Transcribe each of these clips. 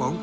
won't.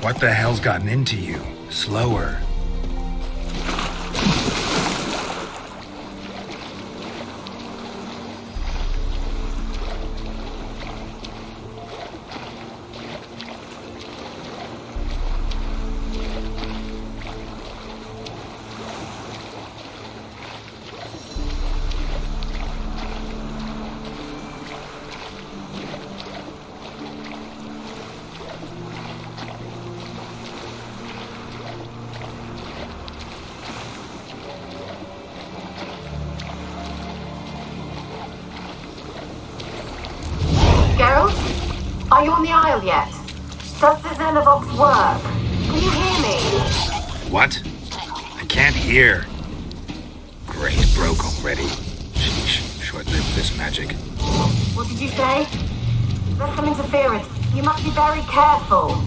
What the hell's gotten into you? Slower. Are you on the aisle yet? Does the Xenovox work? Can you hear me? What? I can't hear. Great, broke already. Sheesh, short-lived this magic. What did you say? There's some interference. You must be very careful.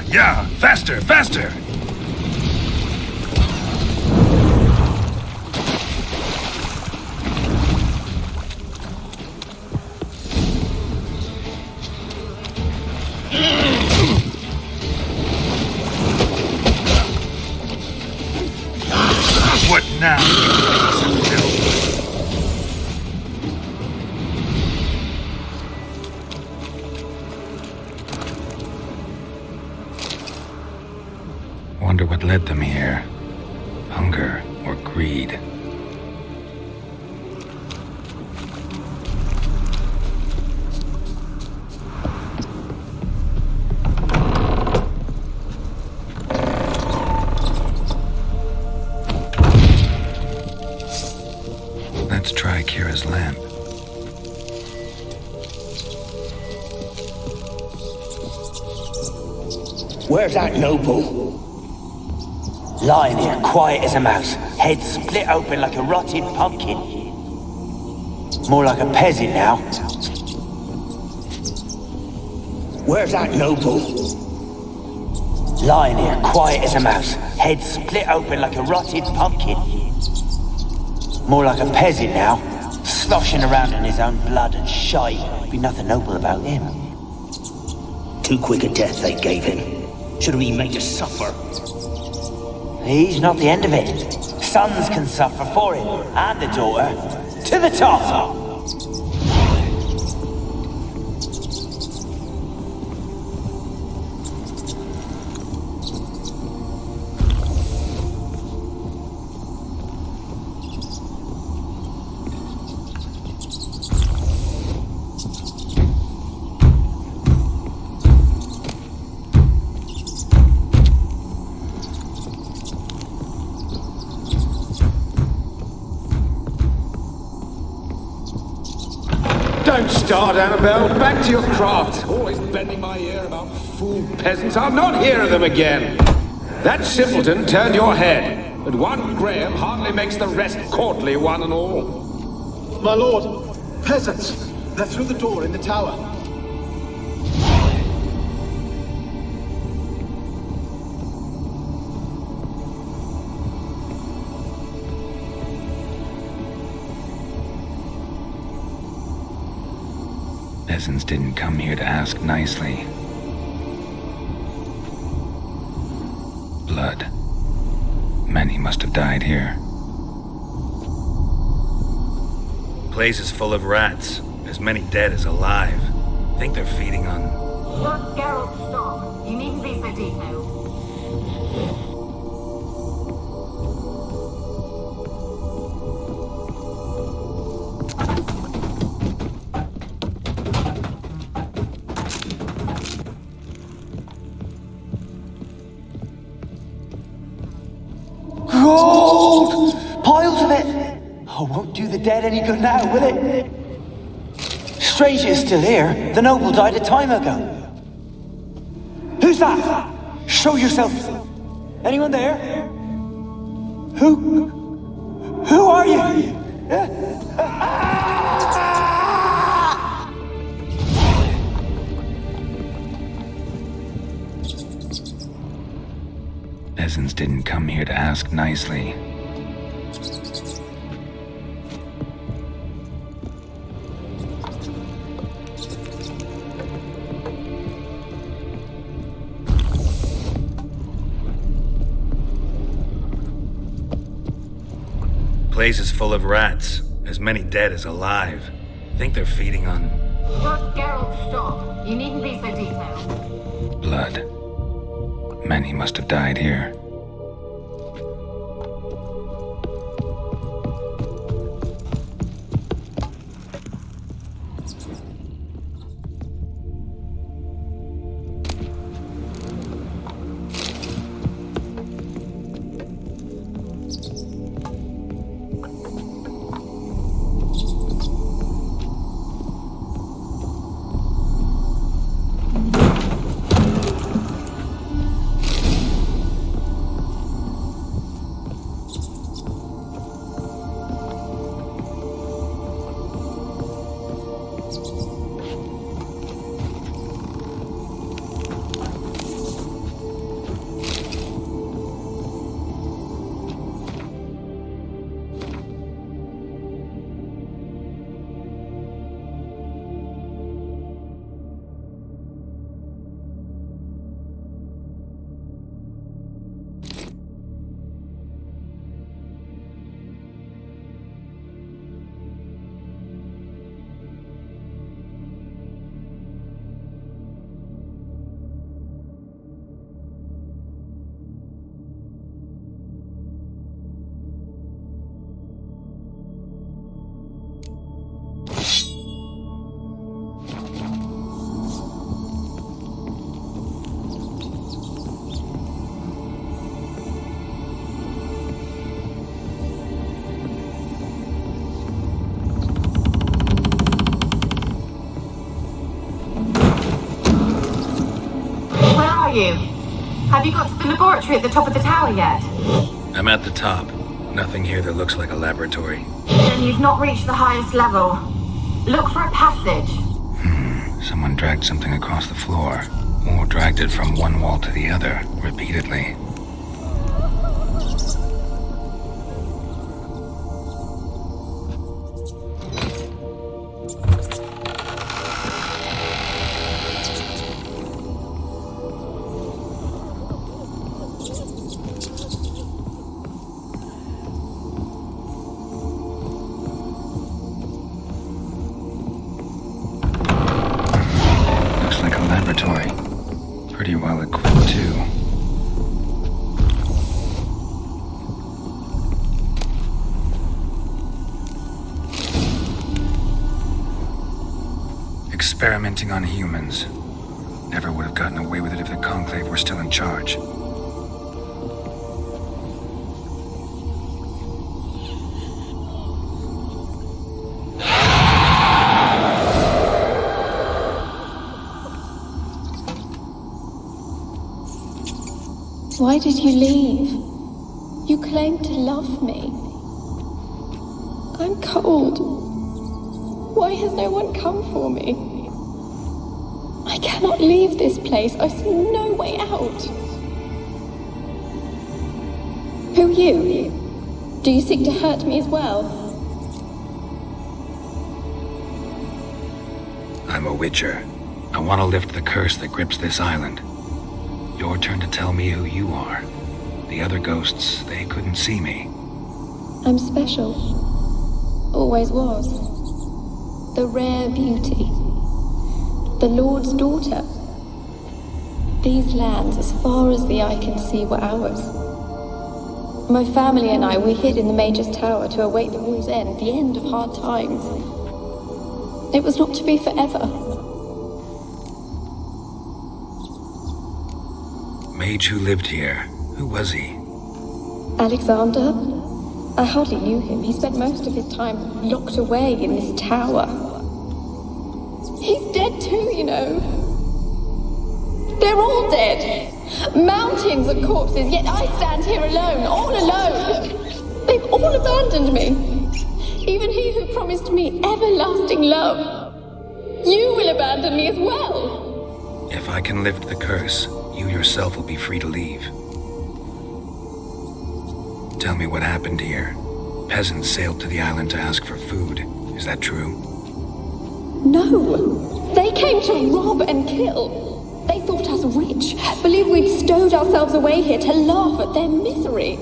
Yeah, faster, faster! What now? Wonder what led them here. Hunger or greed? Let's try Kira's lamp. Where's that noble? Lying here, quiet as a mouse, head split open like a rotted pumpkin. More like a peasant now. Where's that noble? Lying here, quiet as a mouse, head split open like a rotted pumpkin. More like a peasant now, sloshing around in his own blood and shite. Be nothing noble about him. Too quick a death they gave him. Should have been made to suffer. He's not the end of it. Sons can suffer for him, and the daughter. To the top! Don't start, Annabelle. Back to your craft. Always bending my ear about fool peasants. I'll not hear of them again. That simpleton turned your head, but one Graham hardly makes the rest courtly, one and all. My lord, peasants. They're through the door in the tower. Peasants didn't come here to ask nicely. Blood. Many must have died here. Place is full of rats. As many dead as alive. Think they're feeding on... Look, Geralt, stop. You needn't be so detailed. Gold! Piles of it! Oh, won't do the dead any good now, will it? Strange it's still here. The noble died a time ago. Who's that? Show yourself. Anyone there? Who are you? Peasants didn't come here to ask nicely. Place is full of rats. As many dead as alive. Think they're feeding on... Look, Geralt, stop. You needn't be so detailed. blood. Many must have died here. Have you got to the laboratory at the top of the tower yet? I'm at the top. Nothing here that looks like a laboratory. Then you've not reached the highest level. Look for a passage. Someone dragged something across the floor. Or dragged it from one wall to the other, repeatedly. Pretty well equipped, too. Experimenting on humans. Never would have gotten away with it if the Conclave were still in charge. Why did you leave? You claimed to love me. I'm cold. Why has no one come for me? I cannot leave this place. I see no way out. Who are you? Do you seek to hurt me as well? I'm a witcher. I want to lift the curse that grips this island. Your turn to tell me who you are. The other ghosts, they couldn't see me. I'm special. Always was. The rare beauty. The Lord's daughter. These lands, as far as the eye can see, were ours. My family and I, we hid in the Mage's Tower to await the war's end, the end of hard times. It was not to be forever. Mage who lived here. Who was he? Alexander? I hardly knew him. He spent most of his time locked away in this tower. He's dead too, you know. They're all dead. Mountains of corpses, yet I stand here alone, all alone. They've all abandoned me. Even he who promised me everlasting love. You will abandon me as well. If I can lift the curse, you yourself will be free to leave. Tell me what happened here. Peasants sailed to the island to ask for food. Is that true? No. They came to rob and kill. They thought us rich, believed we'd stowed ourselves away here to laugh at their misery.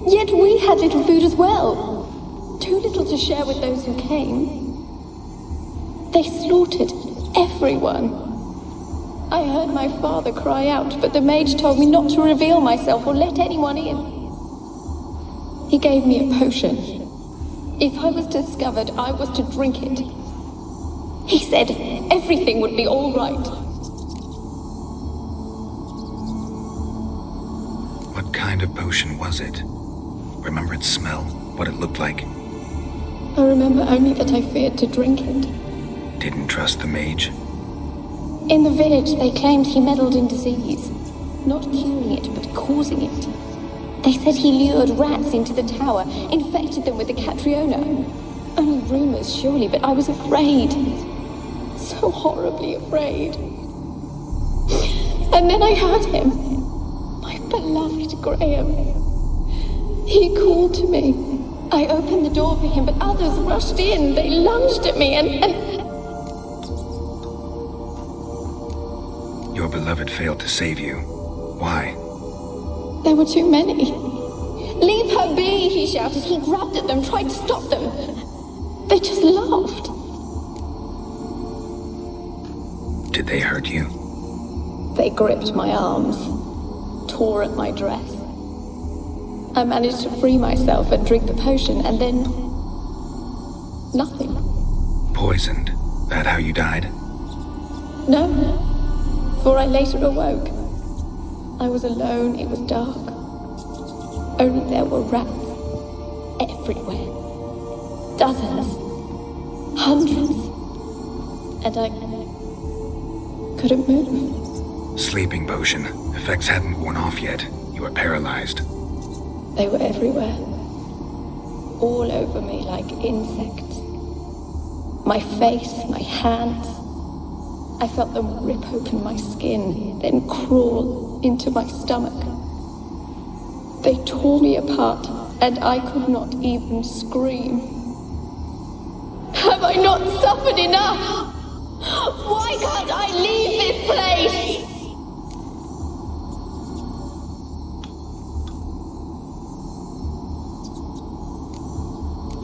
Yet we had little food as well. Too little to share with those who came. They slaughtered everyone. I heard my father cry out, but the mage told me not to reveal myself or let anyone in. He gave me a potion. If I was discovered, I was to drink it. He said everything would be all right. What kind of potion was it? Remember its smell? What it looked like? I remember only that I feared to drink it. Didn't trust the mage? In the village, they claimed he meddled in disease. Not curing it, but causing it. They said he lured rats into the tower, infected them with the Catriona. Only rumors, surely, but I was afraid. So horribly afraid. And then I heard him. My beloved Graham. He called to me. I opened the door for him, but others rushed in. They lunged at me and... Your beloved failed to save you. Why? There were too many. Leave her be, he shouted. He grabbed at them, tried to stop them. They just laughed. Did they hurt you? They gripped my arms, tore at my dress. I managed to free myself and drink the potion, and then... nothing. Poisoned? That how you died? No, for I later awoke. I was alone, it was dark. Only there were rats everywhere. Dozens. Hundreds. And I couldn't move. Sleeping potion. Effects hadn't worn off yet. You were paralyzed. They were everywhere. All over me like insects. My face, my hands. I felt them rip open my skin, then crawl into my stomach. They tore me apart, and I could not even scream. Have I not suffered enough? Why can't I leave this place?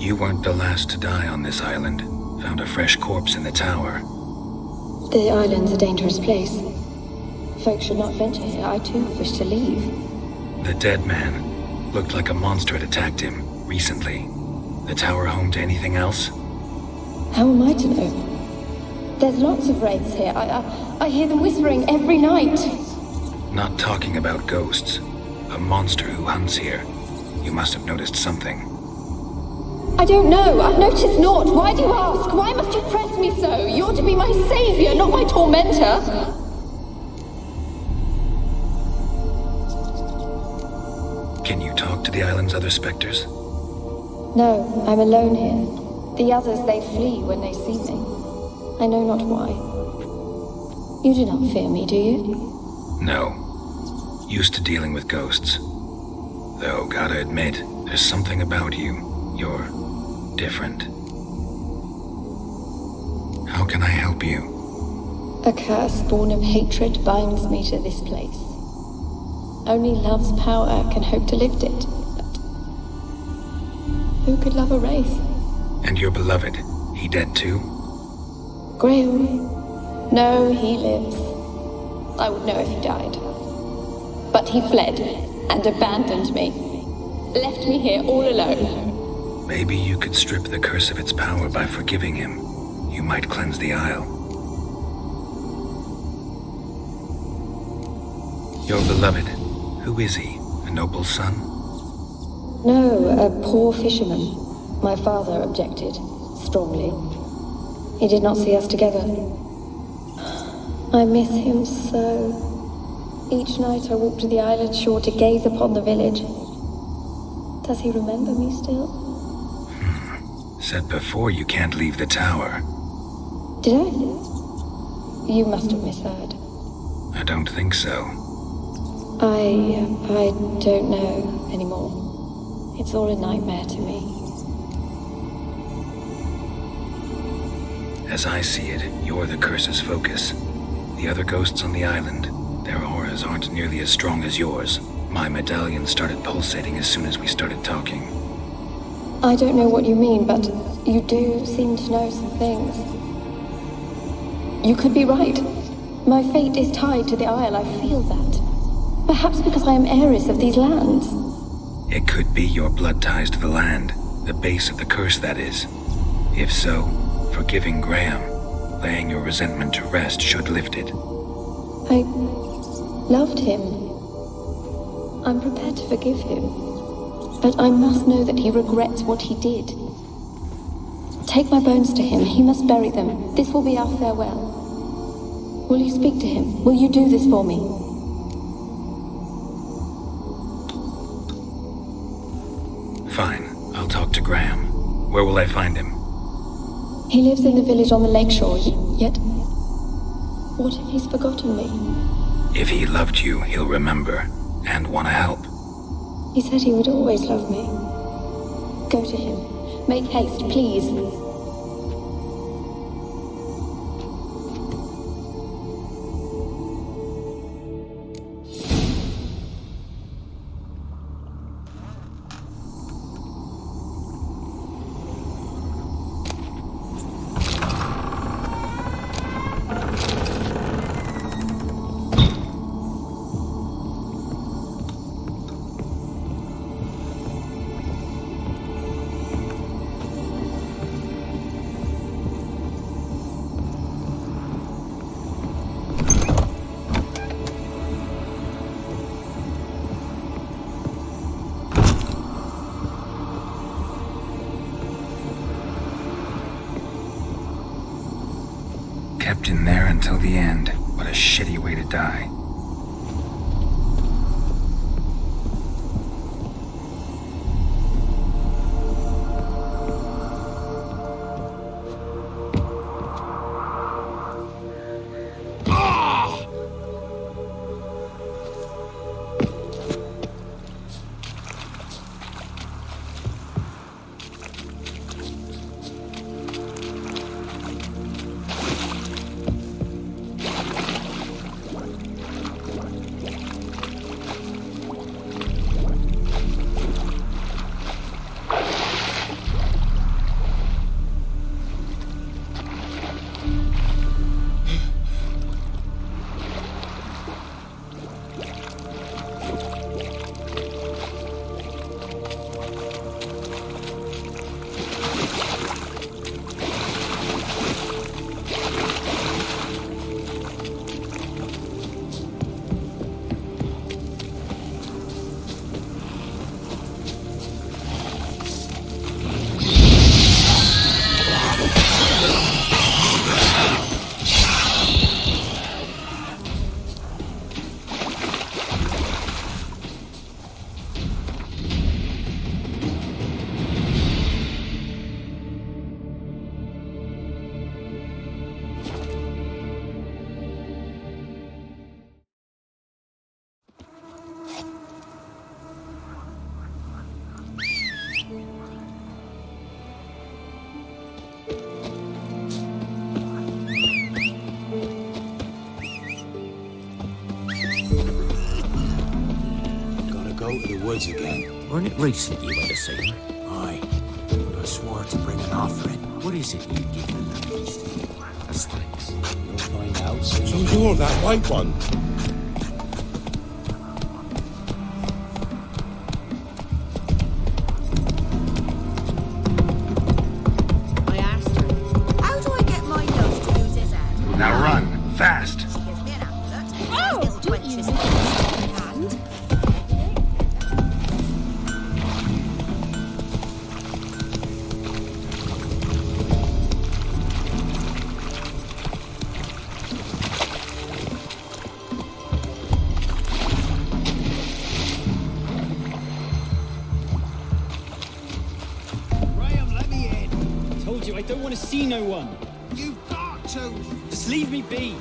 You weren't the last to die on this island. Found a fresh corpse in the tower. The island's a dangerous place. Folks should not venture here. I too wish to leave. The dead man. Looked like a monster had attacked him recently. The tower home to anything else? How am I to know? There's lots of wraiths here. I hear them whispering every night. Not talking about ghosts. A monster who hunts here. You must have noticed something. I don't know. I've noticed naught. Why do you ask? Why must you press me so? You're to be my savior, not my tormentor. the island's other specters? No, I'm alone here. The others, they flee when they see me. I know not why. You do not fear me, do you? No. Used to dealing with ghosts. Though, gotta admit, there's something about you. You're different. How can I help you? A curse born of hatred binds me to this place. Only love's power can hope to lift it. But who could love a wraith? And your beloved, he dead too? Graham? No, he lives. I would know if he died. But he fled and abandoned me. Left me here all alone. Maybe you could strip the curse of its power by forgiving him. You might cleanse the Isle. Your beloved, who is he? A noble son? No, a poor fisherman. My father objected, strongly. He did not see us together. I miss him so. Each night I walk to the island shore to gaze upon the village. Does he remember me still? Said before you can't leave the tower. Did I? You must have misheard. I don't think so. I don't know anymore. It's all a nightmare to me. As I see it, you're the curse's focus. The other ghosts on the island, their auras aren't nearly as strong as yours. My medallion started pulsating as soon as we started talking. I don't know what you mean, but you do seem to know some things. You could be right. My fate is tied to the Isle, I feel that. Perhaps because I am heiress of these lands. It could be your blood ties to the land, the base of the curse, that is. If so, forgiving Graham, laying your resentment to rest should lift it. I loved him. I'm prepared to forgive him. But I must know that he regrets what he did. Take my bones to him. He must bury them. This will be our farewell. Will you speak to him? Will you do this for me? Fine. I'll talk to Graham. Where will I find him? He lives in the village on the lakeshore, yet... What if he's forgotten me? If he loved you, he'll remember, and want to help. He said he would always love me. Go to him. Make haste, please. Kept in there until the end. What a shitty way to die. the woods again. Weren't it recent you went to see him? Aye. I swore to bring an offering. What is it you've given them? As thanks. You'll find out So soon. you're that white one. I asked her, how do I get my nose to use his head? Now run, fast. She gives me an amulet. Oh, Little do wenches you? in hand. Graham, let me in. I told you I don't want to see no one. You've got to. Just leave me be.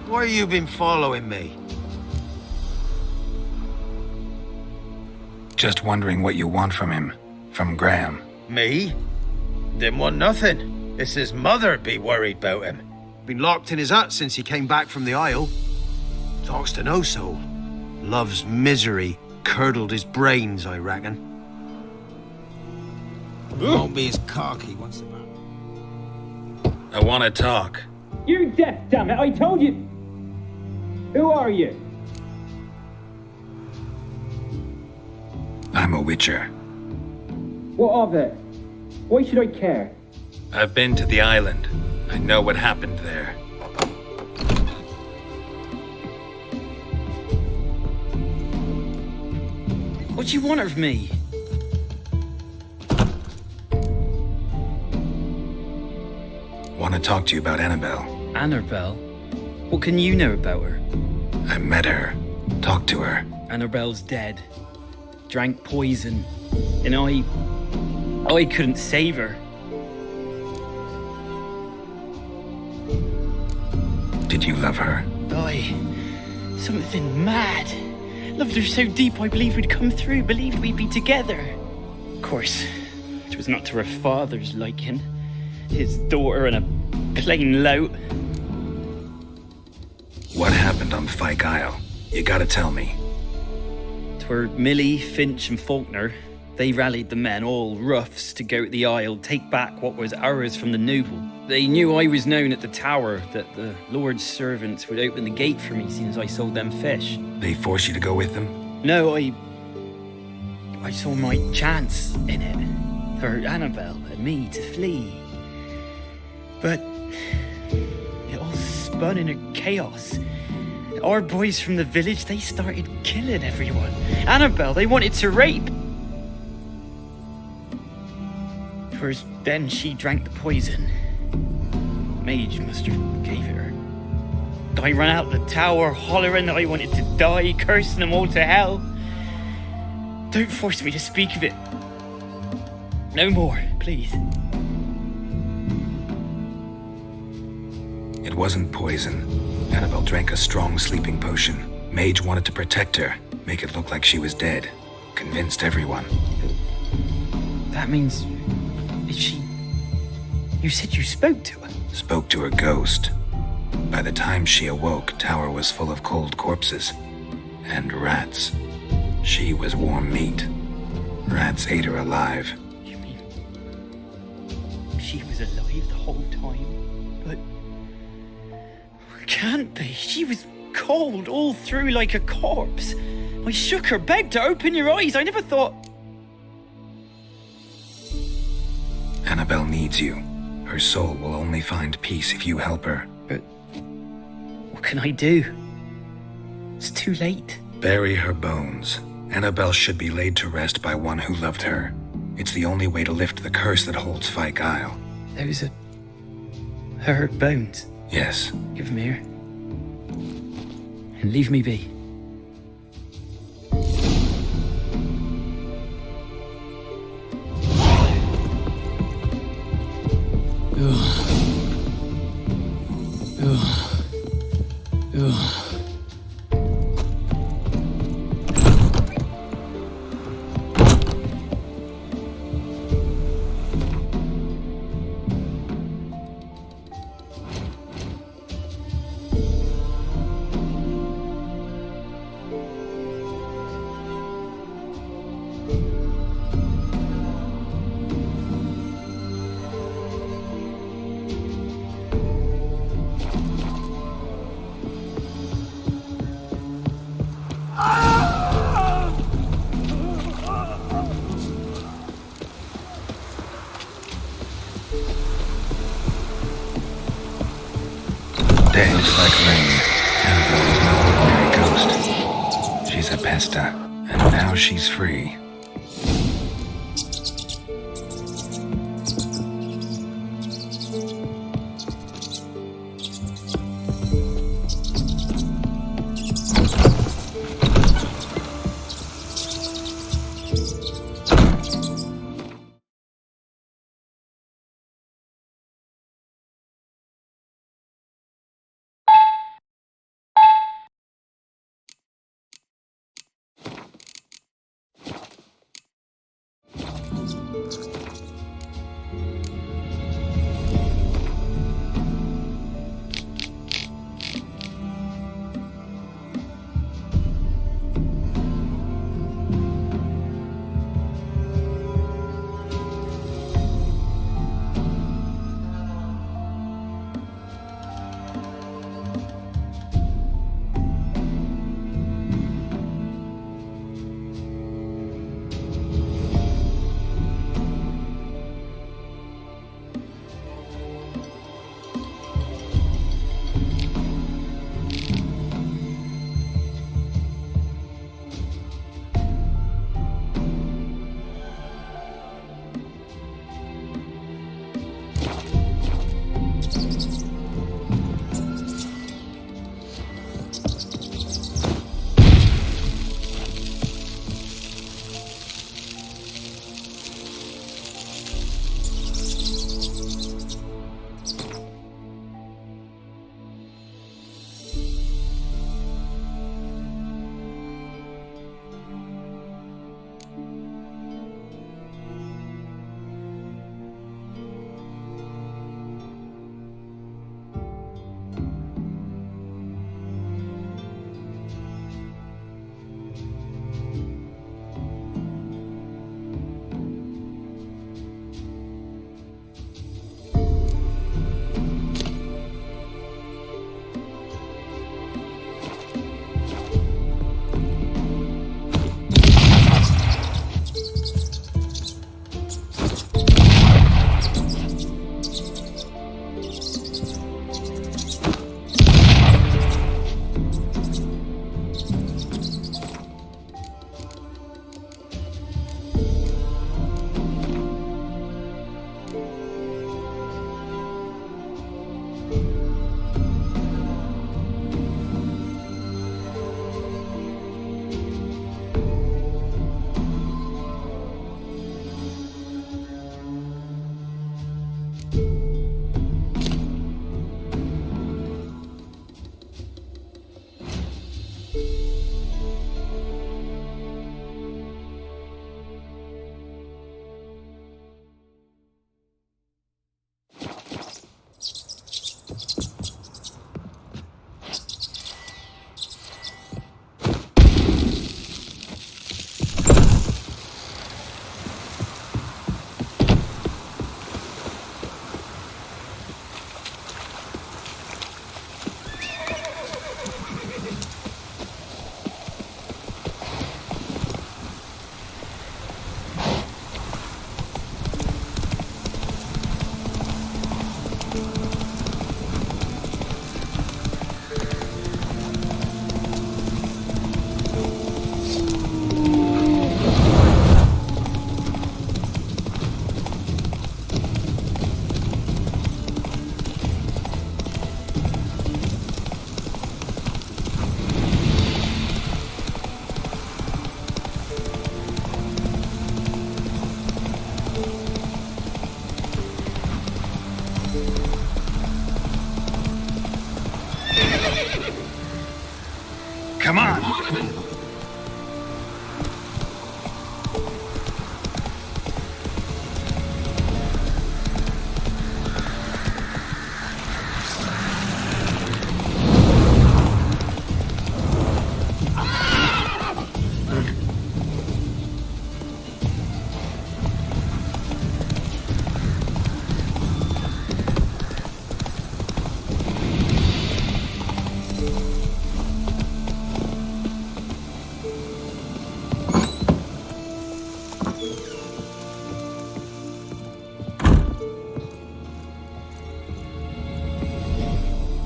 Why you been following me? Just wondering what you want from him. From Graham. Me? Didn't want nothing. It's his mother be worried about him. Been locked in his hut since he came back from the Isle. Talks to no soul. Love's misery curdled his brains, I reckon. Won't be as cocky once the man. I want to talk. You deaf, damn it! I told you. Who are you? I'm a witcher. What of it? Why should I care? I've been to the island. I know what happened there. What do you want of me? Want to talk to you about Annabelle. Annabelle? What can you know about her? I met her. Talked to her. Annabelle's dead. Drank poison. And I couldn't save her. Did you love her? Something mad. Loved her so deep I believed we'd come through, believed we'd be together. Of course, it was not to her father's liking. His daughter and a plain lout. What happened on Fyke Isle? You gotta tell me. 'Twere Millie, Finch and Faulkner. They rallied the men, all roughs, to go to the Isle, take back what was ours from the noble. They knew I was known at the tower, that the Lord's servants would open the gate for me seeing as I sold them fish. They forced you to go with them? No, I saw my chance in it. For Annabelle and me to flee. But it all spun in a chaos. Our boys from the village, they started killing everyone. Annabelle, they wanted to rape. First, then she drank the poison. Mage must have gave it her. I ran out the tower hollering that I wanted to die, cursing them all to hell. Don't force me to speak of it. No more, please. It wasn't poison. Annabelle drank a strong sleeping potion. Mage wanted to protect her, make it look like she was dead. Convinced everyone. That means... You said you spoke to her? Spoke to her ghost. By the time she awoke, tower was full of cold corpses. And rats. She was warm meat. Rats ate her alive. You mean... she was alive the whole time? But... can't be. She was cold all through like a corpse. I shook her, begged her, open your eyes. I never thought... Annabelle needs you. Her soul will only find peace if you help her. But... what can I do? It's too late. Bury her bones. Annabelle should be laid to rest by one who loved her. It's the only way to lift the curse that holds Fyke Isle. Those are... her bones. Yes. Give them here. And leave me be. Day looks like rain. Annabelle is no ordinary ghost. She's a pesta, and now she's free.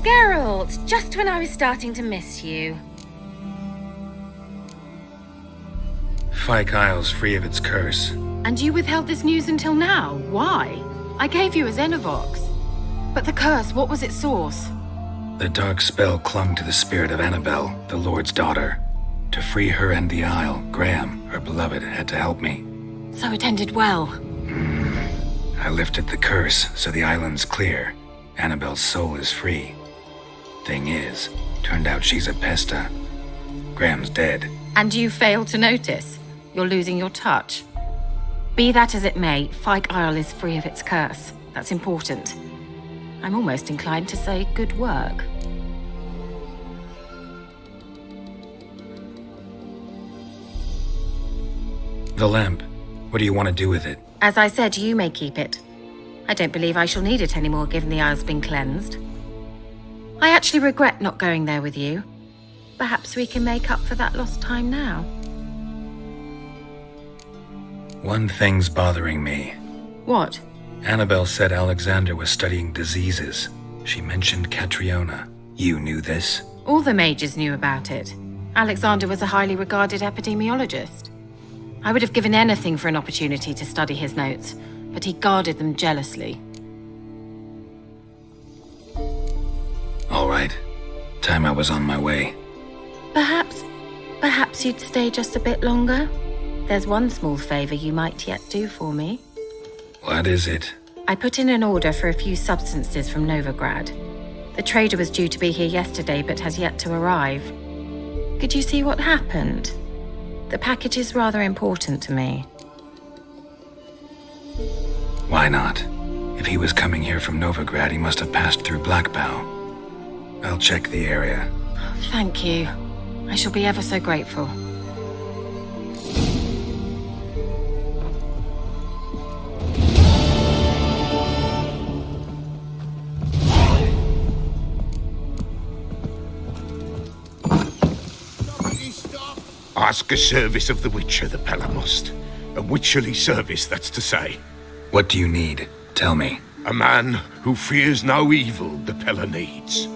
Geralt, just when I was starting to miss you. Fyke Isle's free of its curse. And you withheld this news until now? Why? I gave you a Xenovox. But the curse, what was its source? The dark spell clung to the spirit of Annabelle, the Lord's daughter. To free her and the Isle, Graham, her beloved, had to help me. So it ended well. I lifted the curse, so the island's clear. Annabelle's soul is free. Thing is, turned out she's a pesta. Graham's dead. And you failed to notice? You're losing your touch. Be that as it may, Fyke Isle is free of its curse. That's important. I'm almost inclined to say good work. The lamp. What do you want to do with it? As I said, you may keep it. I don't believe I shall need it anymore, given the Isle's been cleansed. I actually regret not going there with you. Perhaps we can make up for that lost time now. One thing's bothering me. What? Annabelle said Alexander was studying diseases. She mentioned Catriona. You knew this? All the mages knew about it. Alexander was a highly regarded epidemiologist. I would have given anything for an opportunity to study his notes, but he guarded them jealously. All right. Time I was on my way. Perhaps you'd stay just a bit longer? There's one small favor you might yet do for me. What is it? I put in an order for a few substances from Novigrad. The trader was due to be here yesterday, but has yet to arrive. Could you see what happened? The package is rather important to me. Why not? If he was coming here from Novigrad, he must have passed through Blackbow. I'll check the area. Thank you. I shall be ever so grateful. Ask a service of the Witcher, the Pella must. A witcherly service, that's to say. What do you need? Tell me. A man who fears no evil the Pella needs.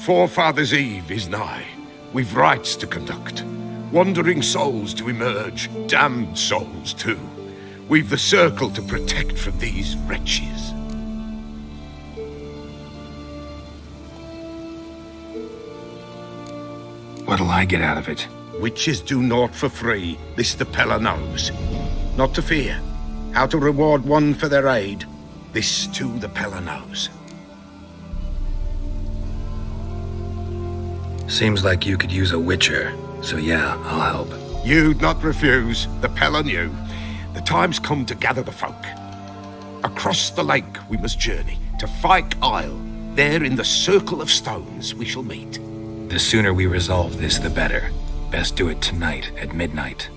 Forefathers' Eve is nigh. We've rites to conduct. Wandering souls to emerge. Damned souls, too. We've the circle to protect from these wretches. What'll I get out of it? Witches do naught for free, this the Pella knows. Not to fear. How to reward one for their aid, this too the Pella knows. Seems like you could use a witcher, so yeah, I'll help. You'd not refuse, the Pella knew. The time's come to gather the folk. Across the lake we must journey, to Fyke Isle. There in the circle of stones we shall meet. The sooner we resolve this, the better. Best do it tonight at midnight.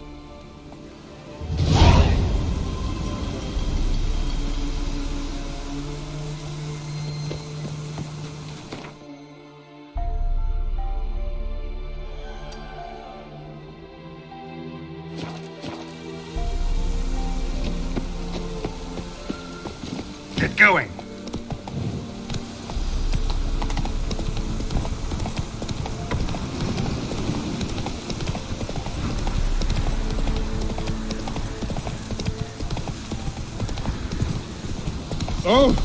Get going. Oh!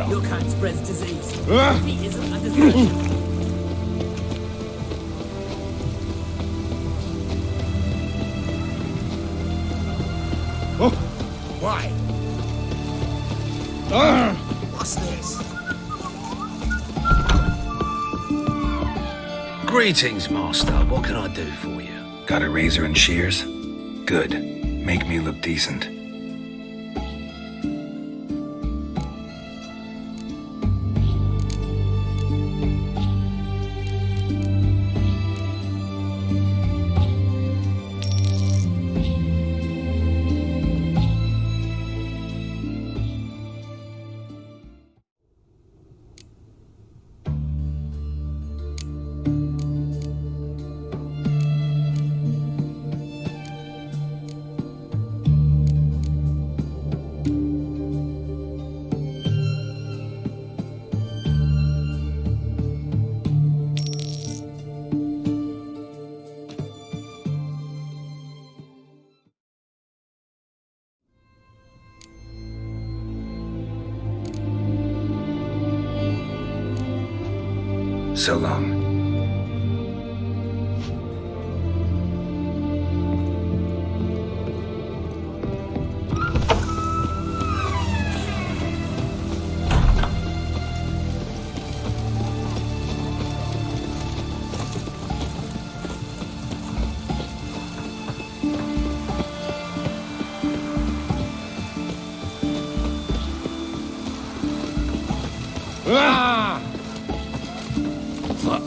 Your kind spreads disease. He isn't a desertion. Oh! Why? Ah! What's this? Greetings, Master. What can I do for you? Got a razor and shears? Good. Make me look decent. So long. Ah! Fuck.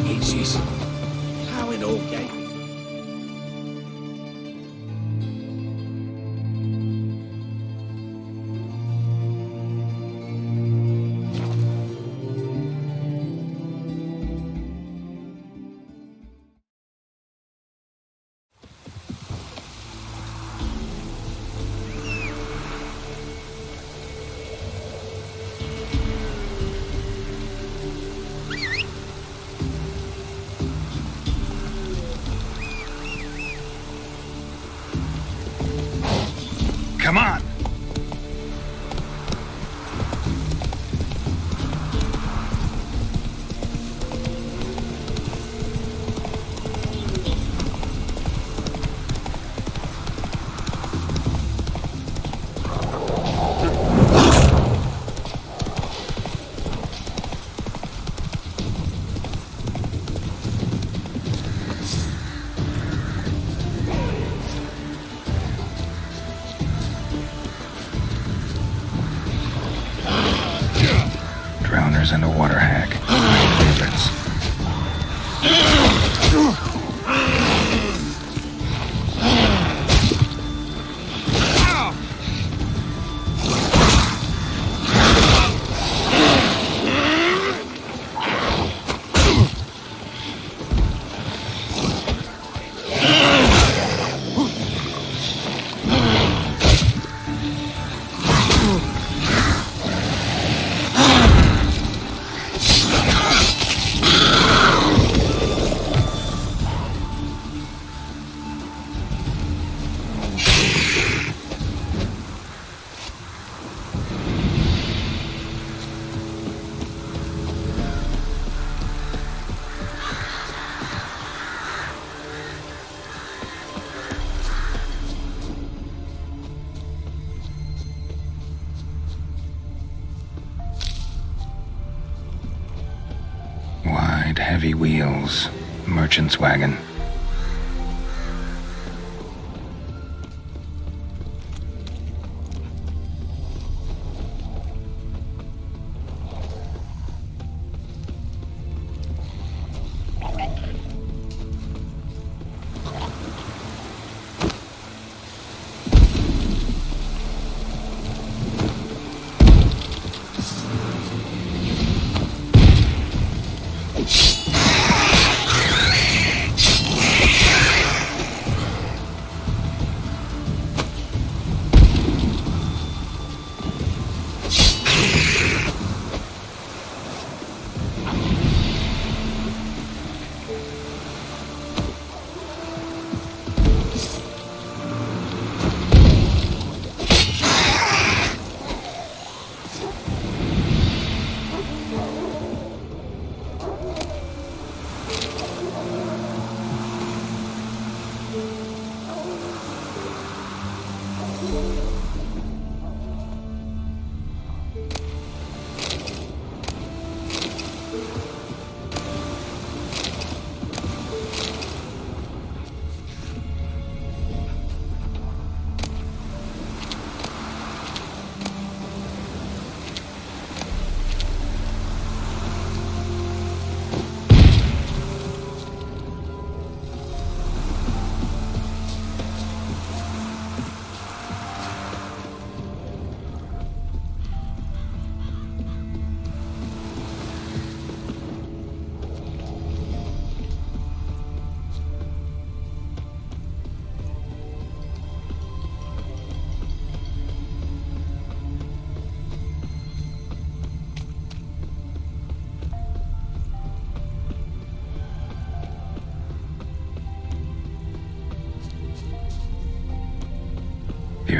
Itches. How it all gave. Come on! Drowners and a water hag. Favorites. Wide, heavy wheels. Merchant's wagon.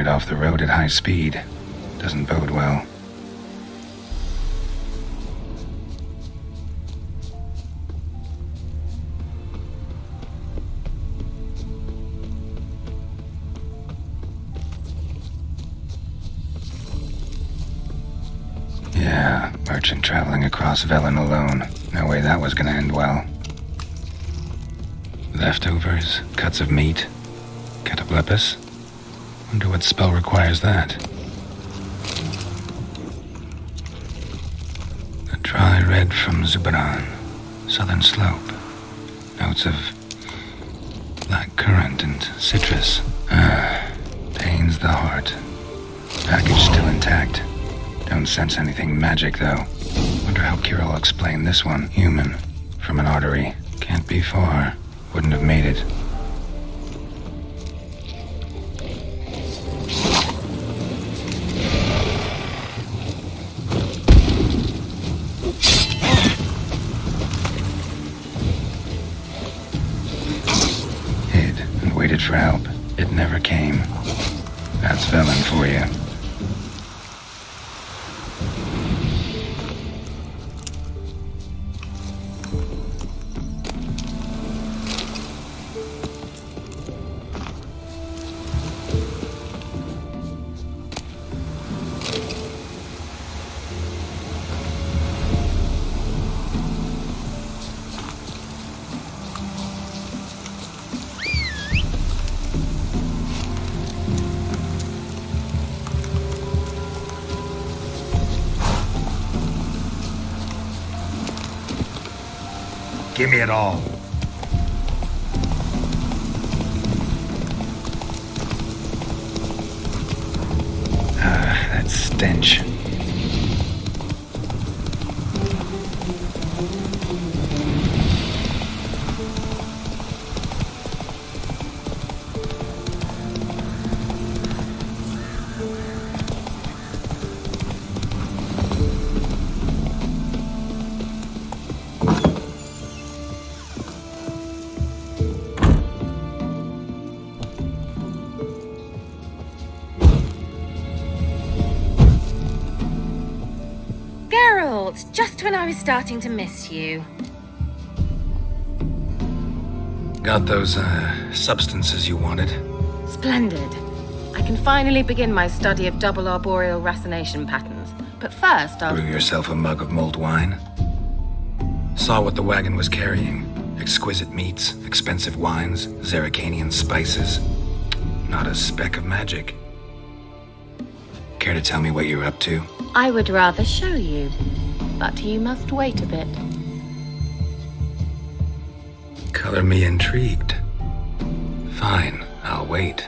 Straight off the road at high speed. Doesn't bode well. Yeah, merchant traveling across Velen alone. No way that was gonna end well. Leftovers, cuts of meat, cataplepis. Wonder what spell requires that. A dry red from Zubaran, southern slope. Notes of black currant and citrus. Pains the heart. Package still intact. Don't sense anything magic, though. Wonder how Kira will explain this one. Human. From an artery. Can't be far. Wouldn't have made it. Hid and waited for help. It never came. That's Velen for you. Give me it all. That stench. Just when I was starting to miss you. Got those, substances you wanted? Splendid. I can finally begin my study of double arboreal racination patterns. But first, I'll... Brew yourself a mug of mulled wine? Saw what the wagon was carrying. Exquisite meats, expensive wines, Zeracanian spices. Not a speck of magic. Care to tell me what you're up to? I would rather show you. But you must wait a bit. Color me intrigued. Fine, I'll wait.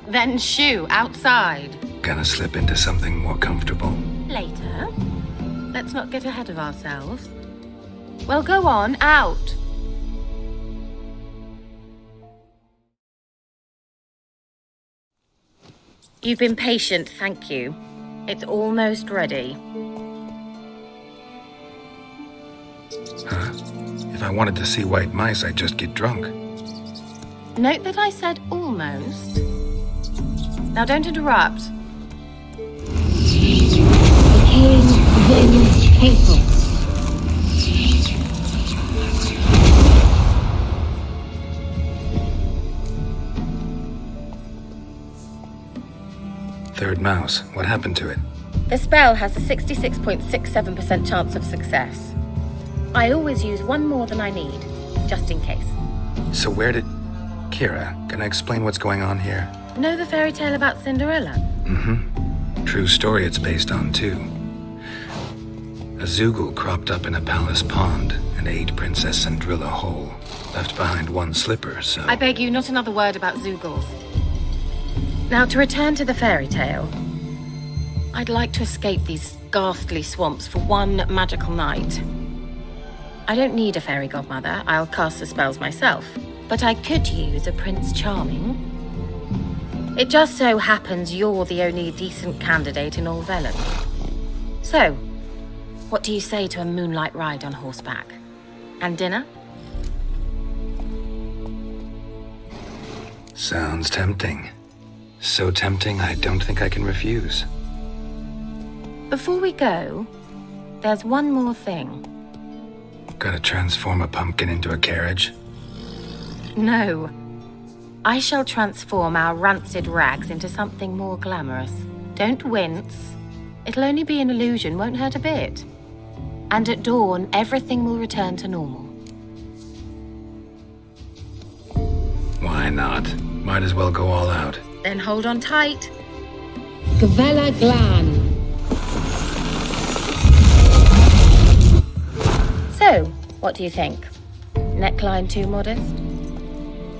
Then shoo, outside. Gonna slip into something more comfortable. Later. Let's not get ahead of ourselves. Well, go on, out. You've been patient, thank you. It's almost ready. Huh? If I wanted to see white mice, I'd just get drunk. Note that I said almost. Now don't interrupt. The king is faithful. Third mouse. What happened to it? The spell has a 66.67% chance of success. I always use one more than I need, just in case. So where did... Kira, can I explain what's going on here? Know the fairy tale about Cinderella? Mm-hmm. True story it's based on, too. A Zoogle cropped up in a palace pond and ate Princess Cinderella whole. Left behind one slipper, so... I beg you, not another word about Zoogles. Now, to return to the fairy tale. I'd like to escape these ghastly swamps for one magical night. I don't need a fairy godmother, I'll cast the spells myself. But I could use a Prince Charming. It just so happens you're the only decent candidate in all Velen. So, what do you say to a moonlight ride on horseback? And dinner? Sounds tempting. So tempting, I don't think I can refuse. Before we go, there's one more thing. Gotta transform a pumpkin into a carriage? No. I shall transform our rancid rags into something more glamorous. Don't wince. It'll only be an illusion, won't hurt a bit. And at dawn, everything will return to normal. Why not? Might as well go all out. Then hold on tight. Gavella Glan. So, what do you think? Neckline too modest?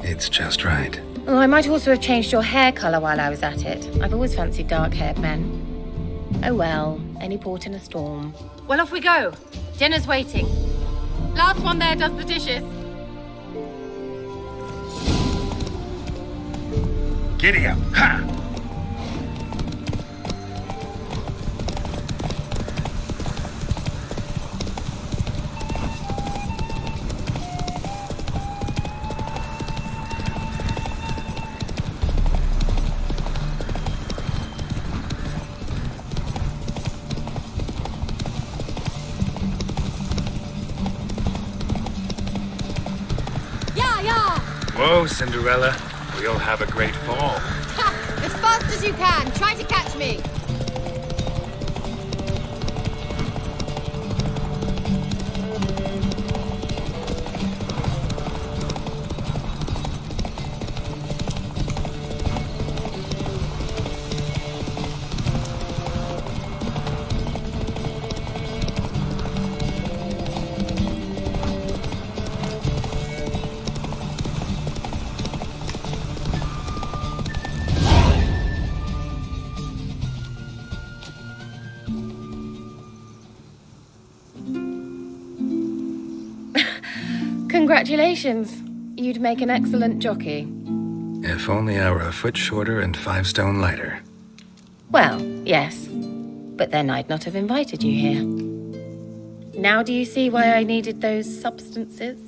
It's just right. Oh, I might also have changed your hair colour while I was at it. I've always fancied dark-haired men. Oh well, any port in a storm. Well, off we go. Dinner's waiting. Last one there does the dishes. Giddy up! Ha! Whoa, Cinderella. We'll have a great fall. Ha! As fast as you can. Try to catch me. Congratulations. You'd make an excellent jockey. If only I were a foot shorter and 5 stone lighter. Well, yes. But then I'd not have invited you here. Now do you see why I needed those substances?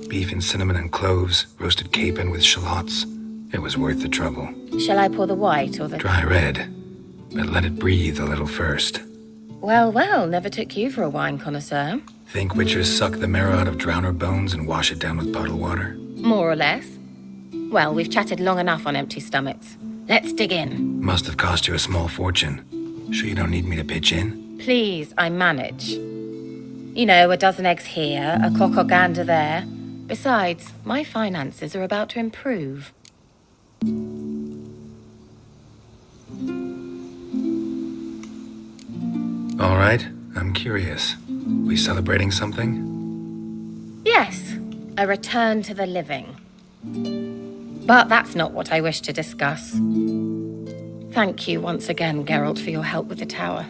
Beef and cinnamon and cloves, roasted capon with shallots. It was worth the trouble. Shall I pour the white or the... Dry red. But let it breathe a little first. Well, well, never took you for a wine connoisseur. Think witchers suck the marrow out of drowner bones and wash it down with puddle water? More or less. Well, we've chatted long enough on empty stomachs. Let's dig in. Must have cost you a small fortune. Sure you don't need me to pitch in? Please, I manage. You know, a dozen eggs here, a cock or gander there. Besides, my finances are about to improve. All right, I'm curious. We celebrating something? Yes, a return to the living. But that's not what I wish to discuss. Thank you once again, Geralt, for your help with the tower.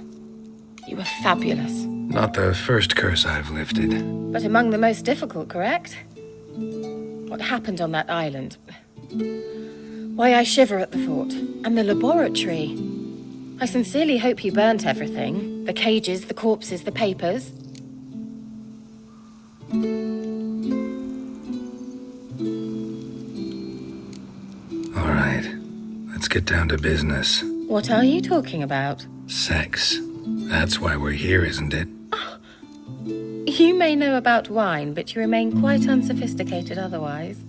You were fabulous. Not the first curse I've lifted. But among the most difficult, correct? What happened on that island? Why I shiver at the thought. And the laboratory. I sincerely hope you burnt everything. The cages, the corpses, the papers. All right, let's get down to business. What are you talking about? Sex. That's why we're here, isn't it? You may know about wine, but you remain quite unsophisticated otherwise.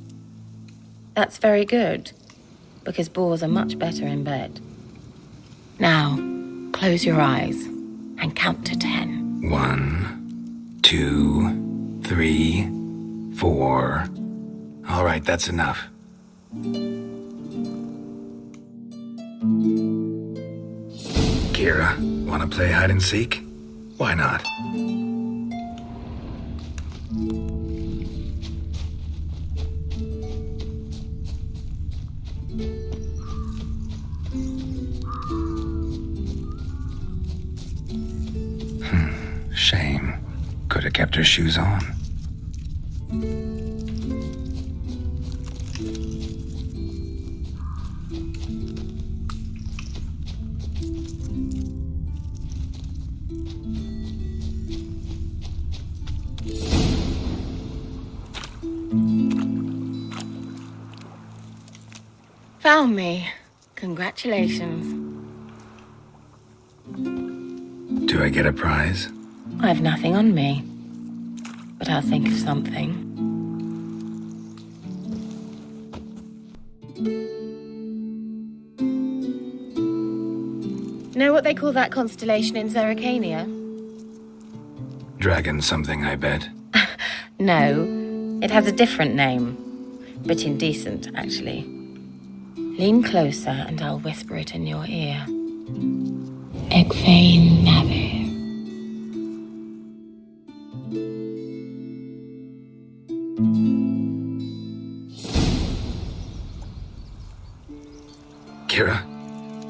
That's very good, because boars are much better in bed. Now, close your eyes and count to 10. 1, 2, 3, 4. All right, that's enough. Kira, wanna play hide and seek? Why not? Shame. Could have kept her shoes on. Found me. Congratulations. Do I get a prize? I've nothing on me. But I'll think of something. Know what they call that constellation in Zerrikania? Dragon something, I bet. No, it has a different name. But indecent, actually. Lean closer and I'll whisper it in your ear. Egfain Nave. Kira?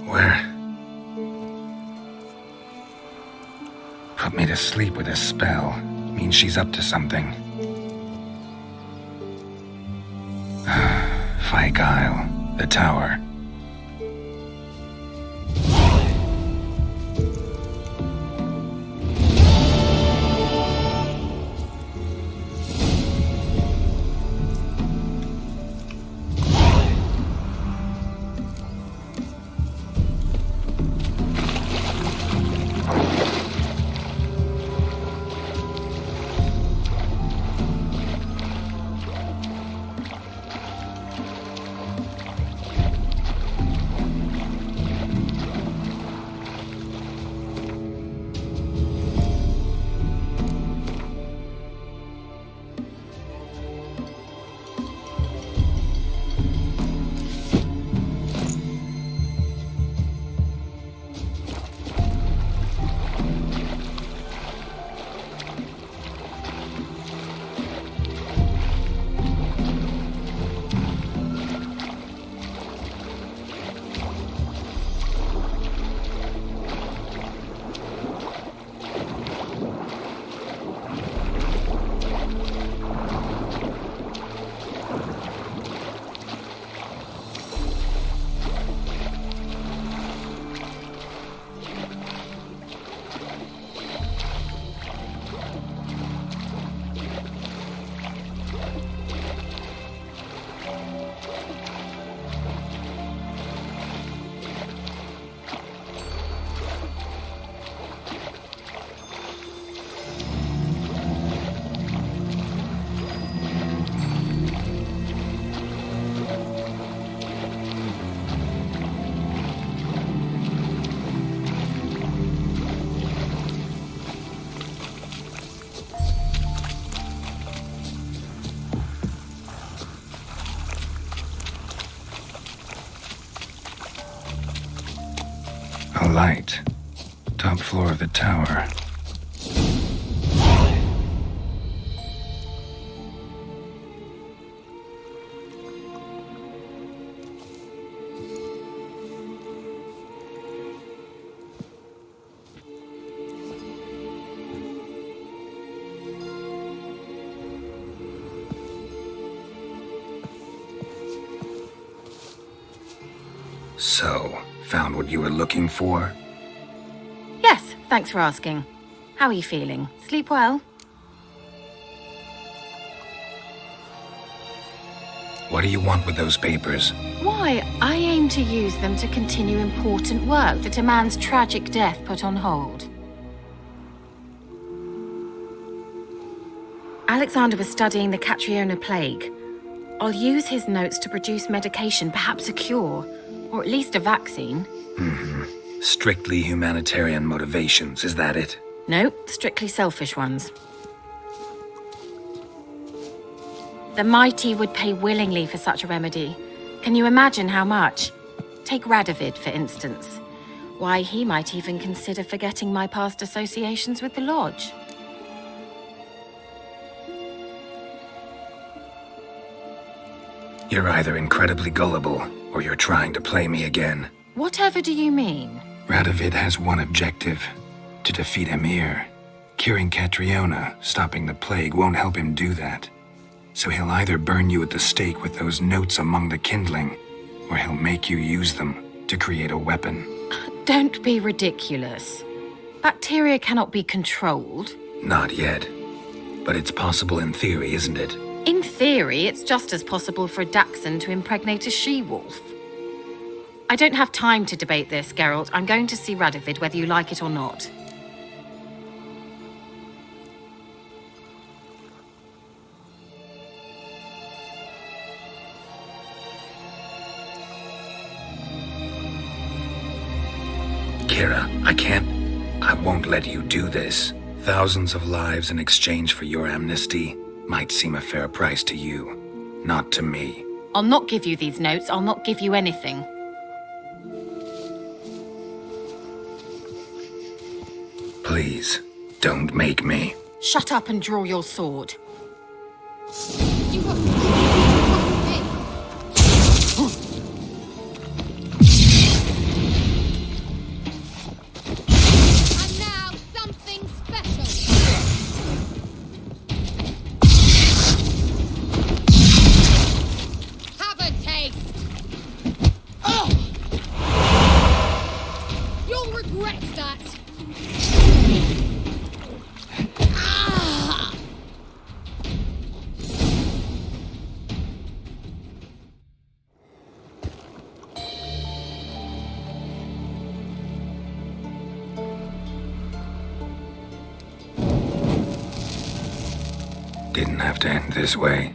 Where? Put me to sleep with a spell. Means she's up to something. Fyke Isle, the tower. A light. Top floor of the tower. So, found what you were looking for? Yes, thanks for asking. How are you feeling? Sleep well? What do you want with those papers? Why, I aim to use them to continue important work that a man's tragic death put on hold. Alexander was studying the Catriona plague. I'll use his notes to produce medication, perhaps a cure, or at least a vaccine. Strictly humanitarian motivations, is that it? No, strictly selfish ones. The mighty would pay willingly for such a remedy. Can you imagine how much? Take Radovid, for instance. Why, he might even consider forgetting my past associations with the Lodge. You're either incredibly gullible, or you're trying to play me again. Whatever do you mean? Radovid has one objective: to defeat Emir. Curing Catriona, stopping the plague, won't help him do that. So he'll either burn you at the stake with those notes among the kindling, or he'll make you use them to create a weapon. Don't be ridiculous. Bacteria cannot be controlled. Not yet. But it's possible in theory, isn't it? In theory, it's just as possible for a dachshund to impregnate a she-wolf. I don't have time to debate this, Geralt. I'm going to see Radovid whether you like it or not. Kira, I won't let you do this. Thousands of lives in exchange for your amnesty might seem a fair price to you, not to me. I'll not give you these notes. I'll not give you anything. Please, don't make me. Shut up and draw your sword. Didn't have to end this way.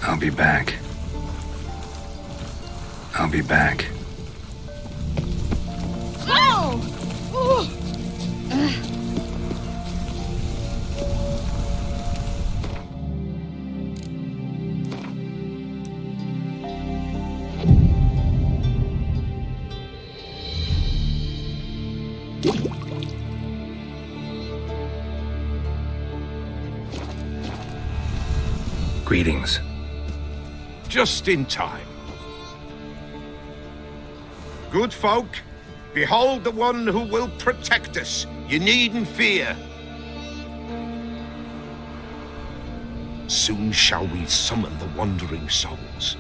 I'll be back. I'll be back. Greetings. Just in time. Good folk, behold the one who will protect us. You needn't fear. Soon shall we summon the wandering souls.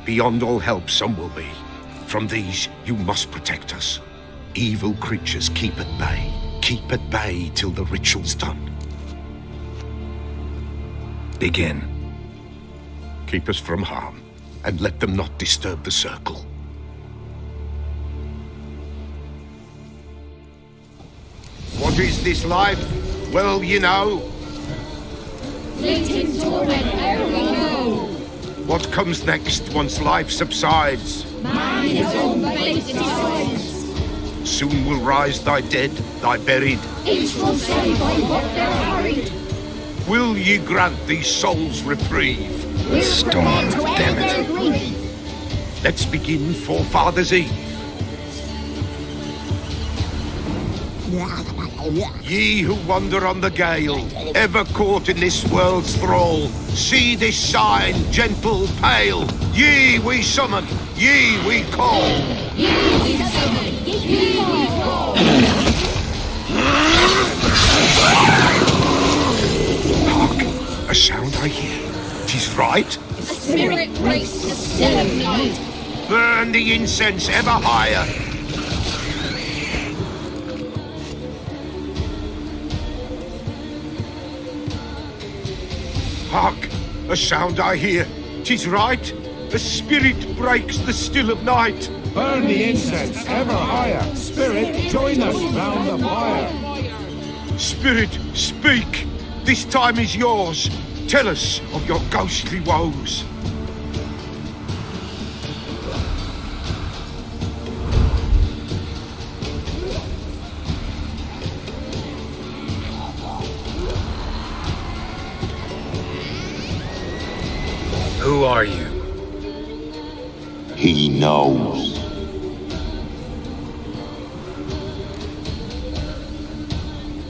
Beyond all help some will be. From these you must protect us. Evil creatures keep at bay. Keep at bay till the ritual's done. Begin. Keep us from harm, and let them not disturb the circle. What is this life? Well, you know. Fleeting torment ere we know. What comes next once life subsides? Man his own fate decides. Soon will rise thy dead, thy buried. Each will say by what they're hurried. Will ye grant these souls reprieve? The storm, damn it. Let's begin Forefathers' Eve. Ye who wander on the gale, ever caught in this world's thrall, see this sign, gentle, pale. Ye we summon, ye we call. Ye we summon, ye we call. Hark, a sound I hear. 'Tis right. A spirit breaks the still of night. Burn the incense ever higher. Hark! A sound I hear. 'Tis right. A spirit breaks the still of night. Burn the incense ever higher. Spirit, join us round the fire. Spirit, speak. This time is yours. Tell us of your ghostly woes. Who are you? He knows.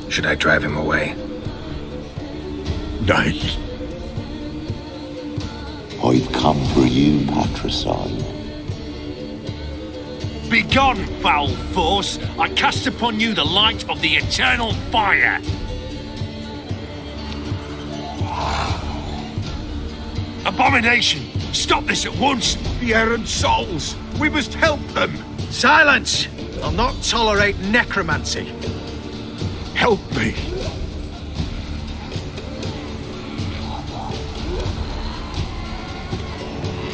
Should I drive him away? Nay. I've come for you, patricide. Begone, foul force! I cast upon you the light of the eternal fire! Abomination! Stop this at once! The errant souls! We must help them! Silence! I'll not tolerate necromancy. Help me!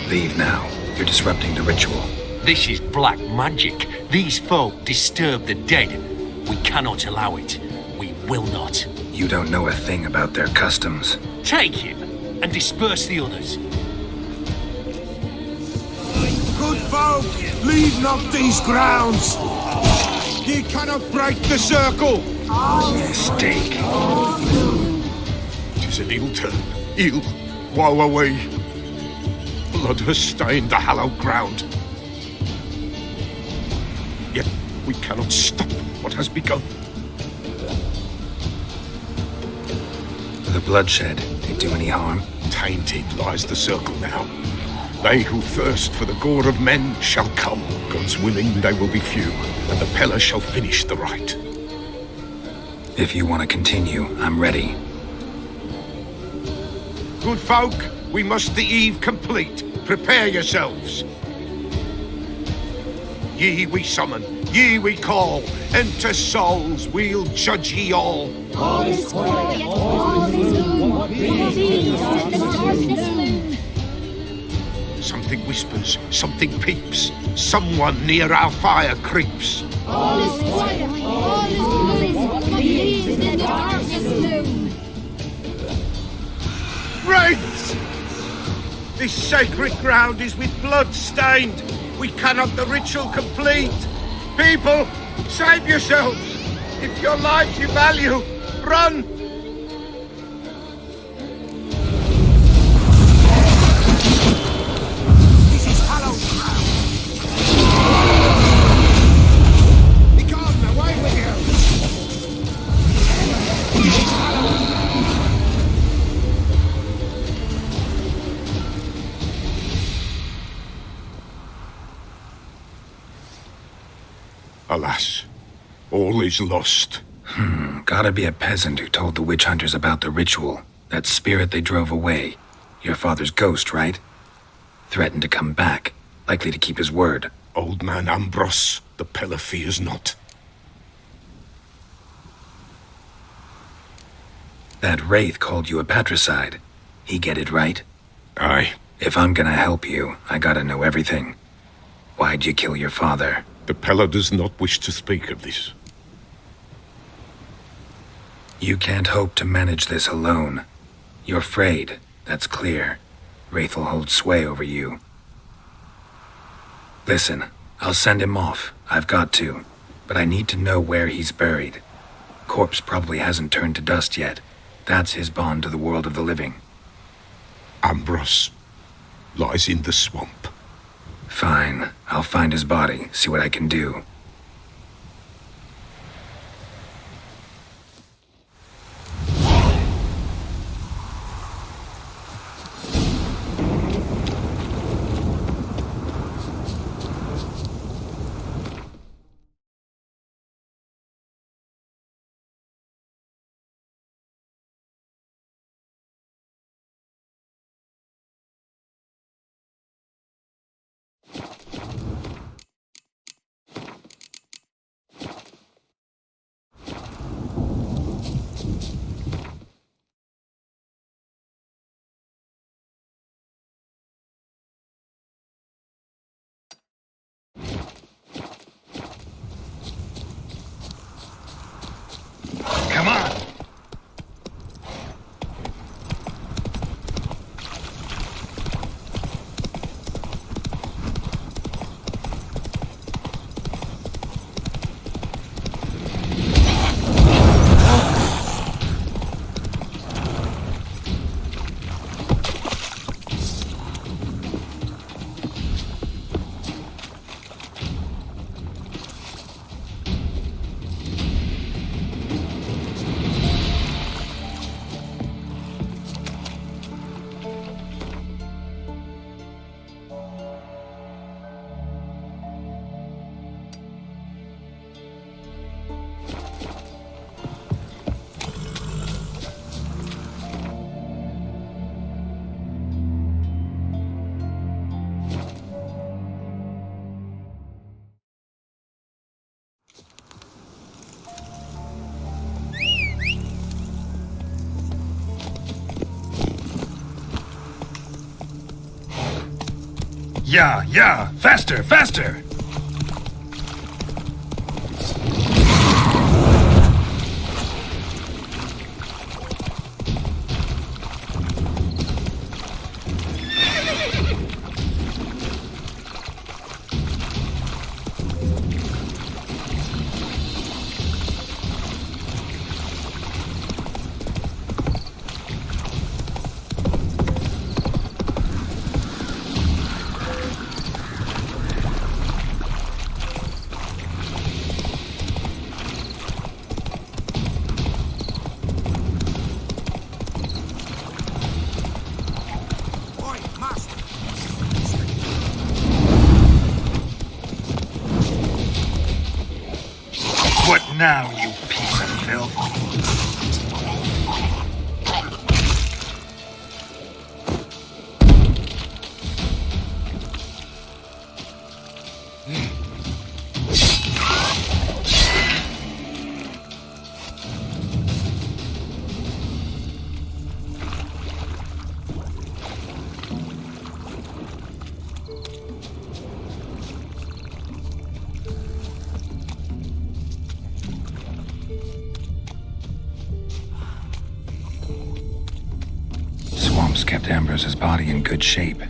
Leave now. You're disrupting the ritual. This is black magic. These folk disturb the dead. We cannot allow it. We will not. You don't know a thing about their customs. Take him and disperse the others. Good folk, leave not these grounds. Ye cannot break the circle. Mistake. 'Tis an ill turn. Ill. Woe away. Blood has stained the hallowed ground. Yet we cannot stop what has begun. The bloodshed didn't do any harm. Tainted lies the circle now. They who thirst for the gore of men shall come. God's willing, they will be few, and the Peller shall finish the rite. If you want to continue, I'm ready. Good folk, we must the eve complete. Prepare yourselves. Ye we summon, ye we call. Enter souls, we'll judge ye all. All is quiet, all is gloom. What is the darkness loom? Something whispers, something peeps. Someone near our fire creeps. All is quiet, all is gloom. What is the darkness loom? Wraiths! This sacred ground is with blood stained. We cannot the ritual complete. People, save yourselves. If your lives you value, run! This is hallowed ground. Begone, away with you! Alas, all is lost. Gotta be a peasant who told the witch hunters about the ritual. That spirit they drove away. Your father's ghost, right? Threatened to come back. Likely to keep his word. Old man Ambrose, the Peller fears not. That wraith called you a patricide. He get it right? Aye. If I'm gonna help you, I gotta know everything. Why'd you kill your father? The Peller does not wish to speak of this. You can't hope to manage this alone. You're afraid, that's clear. Wraith'll hold sway over you. Listen, I'll send him off. I've got to. But I need to know where he's buried. Corpse probably hasn't turned to dust yet. That's his bond to the world of the living. Ambrose lies in the swamp. Fine. I'll find his body, see what I can do. Yeah, faster, faster! What now, you piece of filth? Swamps kept Ambrose's body in good shape.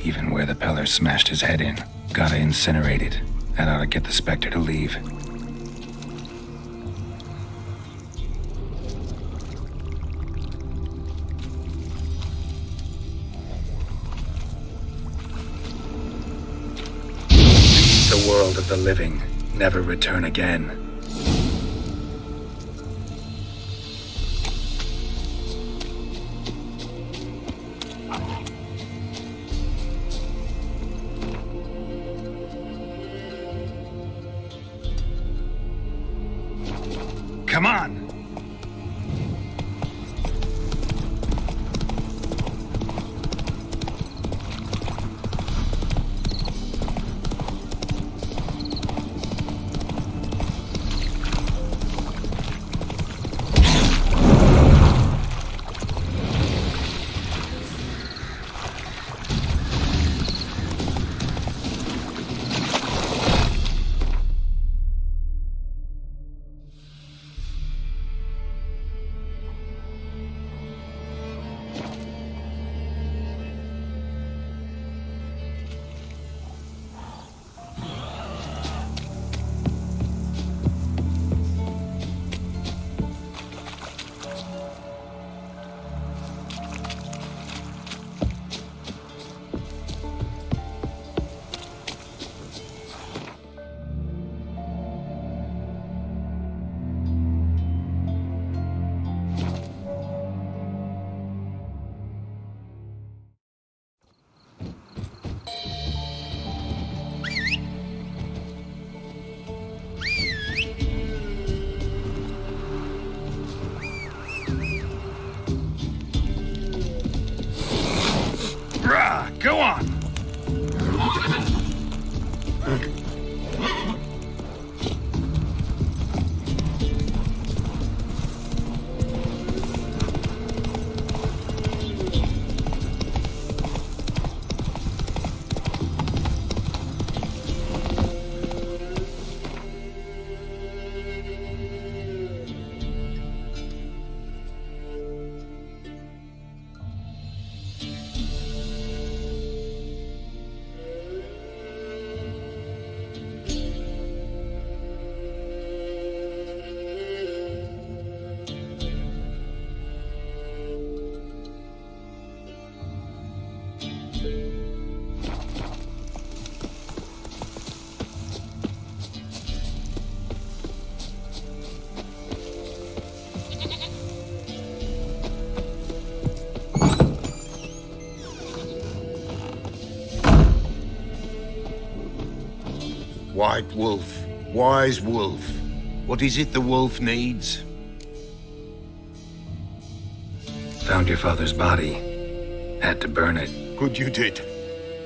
Even where the Peller smashed his head in. Gotta incinerate it. That ought to get the Spectre to leave. The world of the living. Never return again. Come on! Go on! White wolf, wise wolf. What is it the wolf needs? Found your father's body. Had to burn it. Good you did.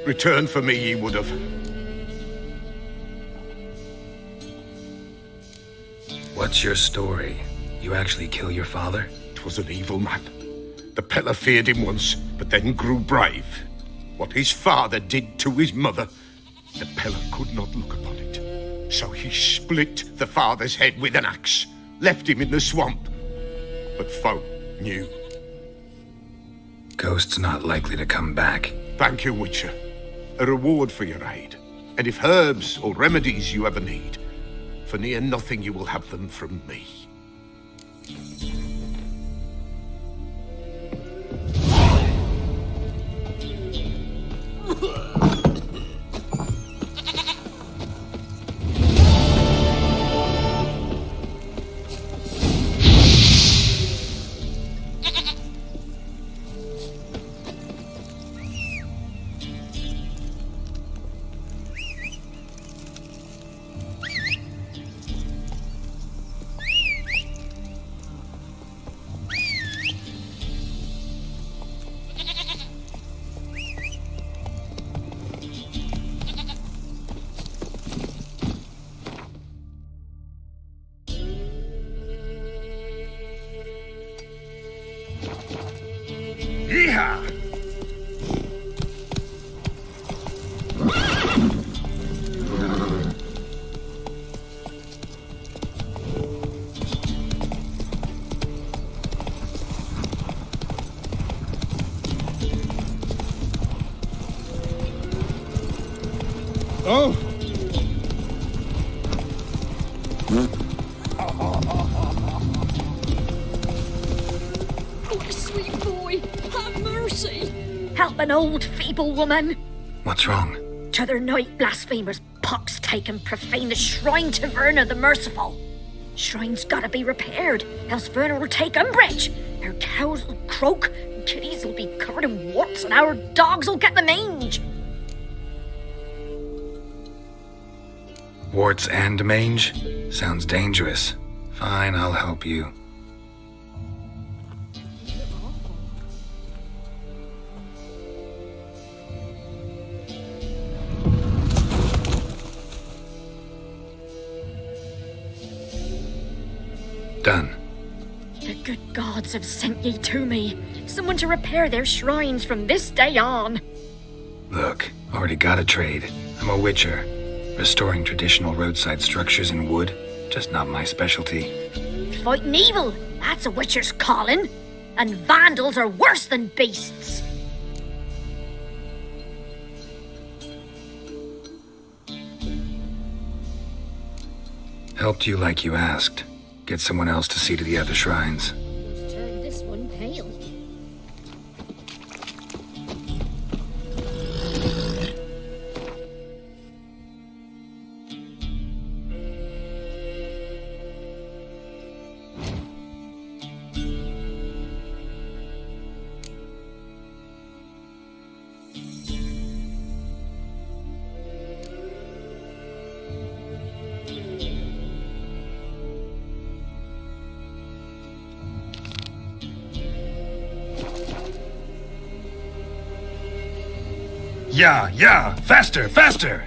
Return for me ye would have. What's your story? You actually kill your father? 'Twas an evil man. The Peller feared him once, but then grew brave. What his father did to his mother, the Peller could not look upon it. So he split the father's head with an axe, left him in the swamp. But folk knew. Ghost's not likely to come back. Thank you, Witcher. A reward for your aid. And if herbs or remedies you ever need, for near nothing you will have them from me. Yeehaw! Oh! Oh, sweet boy, have mercy! Help an old, feeble woman! What's wrong? T'other night, blasphemers pox take and profane the shrine to Verna the Merciful. Shrine's gotta be repaired, else Verna will take umbrage. Our cows will croak, and kitties will be covered in warts, and our dogs will get the mange. Warts and mange? Sounds dangerous. Fine, I'll help you. Done. The good gods have sent ye to me. Someone to repair their shrines from this day on. Look, already got a trade. I'm a witcher. Restoring traditional roadside structures in wood, just not my specialty. Fighting evil, that's a witcher's calling. And vandals are worse than beasts. Helped you like you asked. Get someone else to see to the other shrines. Turn this one pale. Yeah, faster, faster!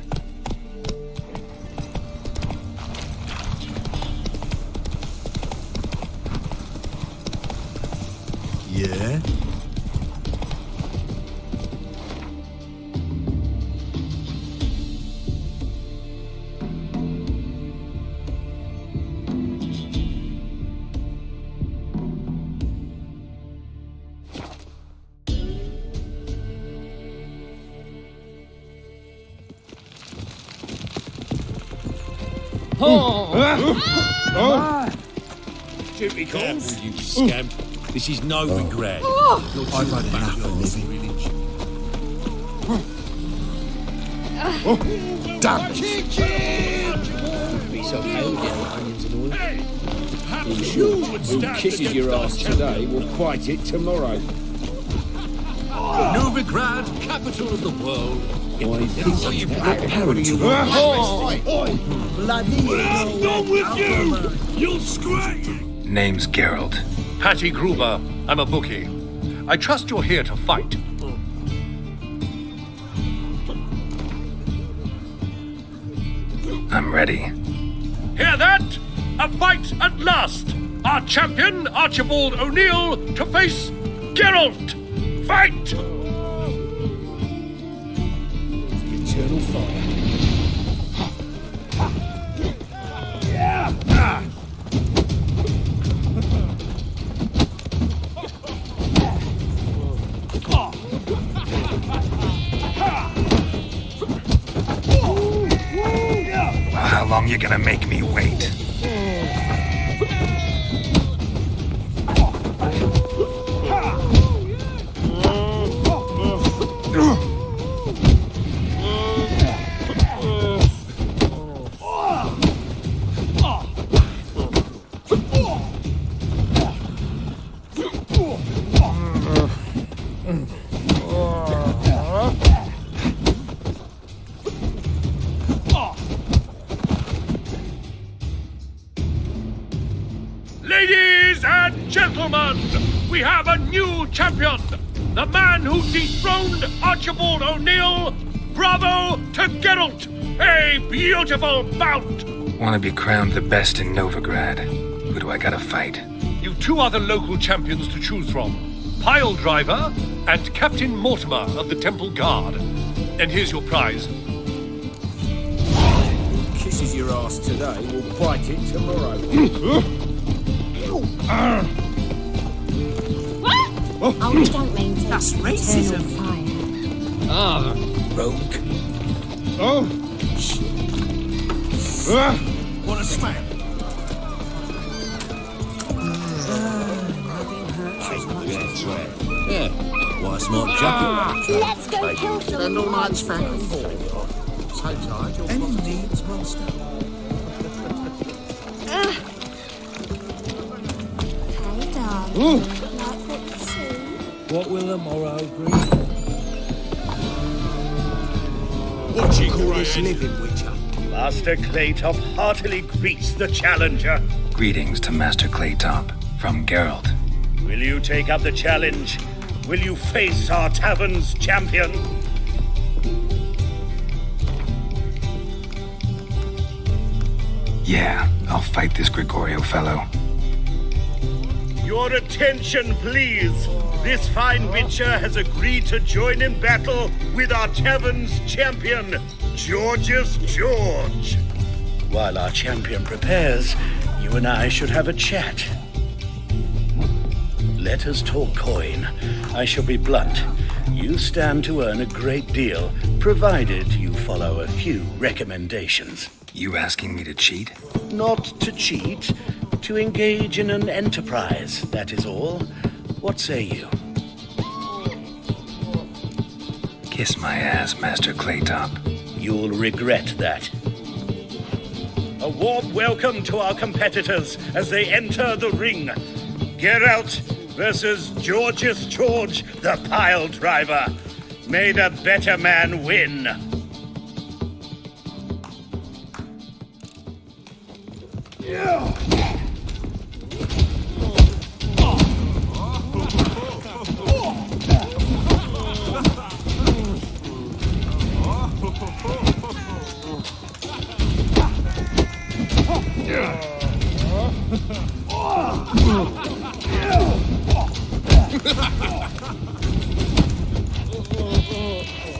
Yeah? Duty calls. You scamp. This is no regret. I've had enough of living. Damn it! Be so pale getting onions and oil. In short, who kisses your ass today will quite it tomorrow. Novigrad, capital of the world. Why, this is parody. Bloody Go with you! You'll scratch! Name's Geralt. Patty Gruber, I'm a bookie. I trust you're here to fight. I'm ready. Hear that? A fight at last! Our champion, Archibald O'Neill, to face Geralt! Fight! How long you gonna make me wait? Ladies and gentlemen, we have a new champion. The man who dethroned Archibald O'Neill. Bravo to Geralt. A beautiful bout. Want to be crowned the best in Novigrad. Who do I gotta fight? You've two other local champions to choose from. Pile Driver and Captain Mortimer of the Temple Guard. And here's your prize. Kisses your ass today, will bite it tomorrow. Oh, we don't mean to. That's racism. Ah, rogue. Oh! What a smack. Yeah, what a smart jacket. Let's go kill some Spend all night monsters. spanking ball. So tired, your any needs, monster. Hey, darling. Ooh. Like what you see? What will the morrow bring? What you call This living witcher. Master Claytop heartily greets the challenger. Greetings to Master Claytop from Geralt. Will you take up the challenge? Will you face our tavern's champion? Yeah, I'll fight this Gregorio fellow. Your attention, please. This fine witcher has agreed to join in battle with our tavern's champion, George's George. While our champion prepares, you and I should have a chat. Let us talk coin. I shall be blunt. You stand to earn a great deal, provided you follow a few recommendations. You asking me to cheat? Not to cheat, to engage in an enterprise, that is all. What say you? Kiss my ass, Master Claytop. You'll regret that. A warm welcome to our competitors as they enter the ring. Geralt versus George's George, the Pile Driver. May the better man win.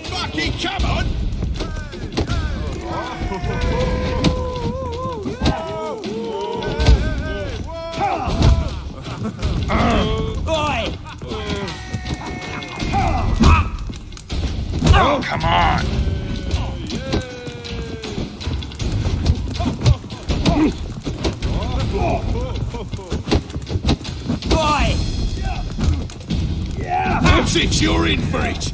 Fucking come on! Oh, come on! That's it, you're in for it!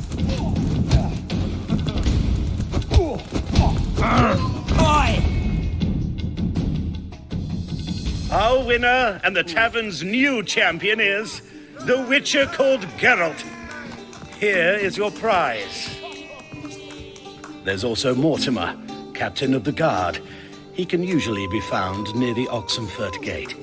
Our winner and the tavern's new champion is the Witcher called Geralt. Here is your prize. There's also Mortimer, captain of the guard. He can usually be found near the Oxenfurt Gate.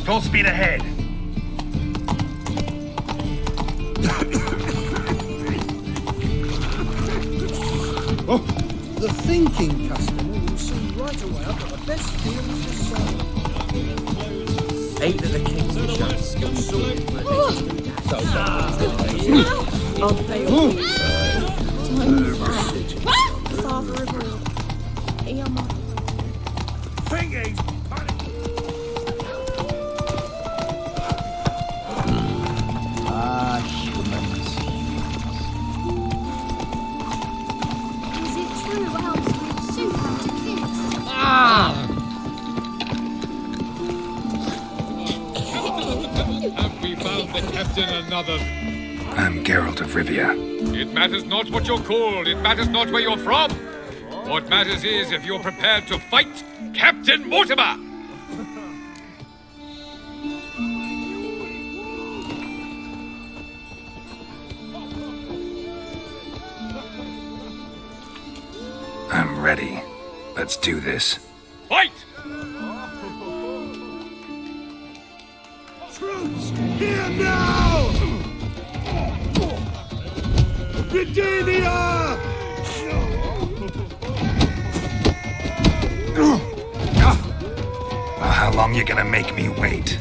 Full speed ahead. The thinking customer will see right away I've got the best theories to solve. 8 of the Kingfisher. Father of all. Thinking! Humans. Is it true elves with soup after kids? Have we found the captain another? I'm Geralt of Rivia. It matters not what you're called. It matters not where you're from. What matters is if you're prepared to fight Captain Mortimer. I'm ready. Let's do this. Fight! Troops, here now! Britannia! Well, how long you gonna make me wait?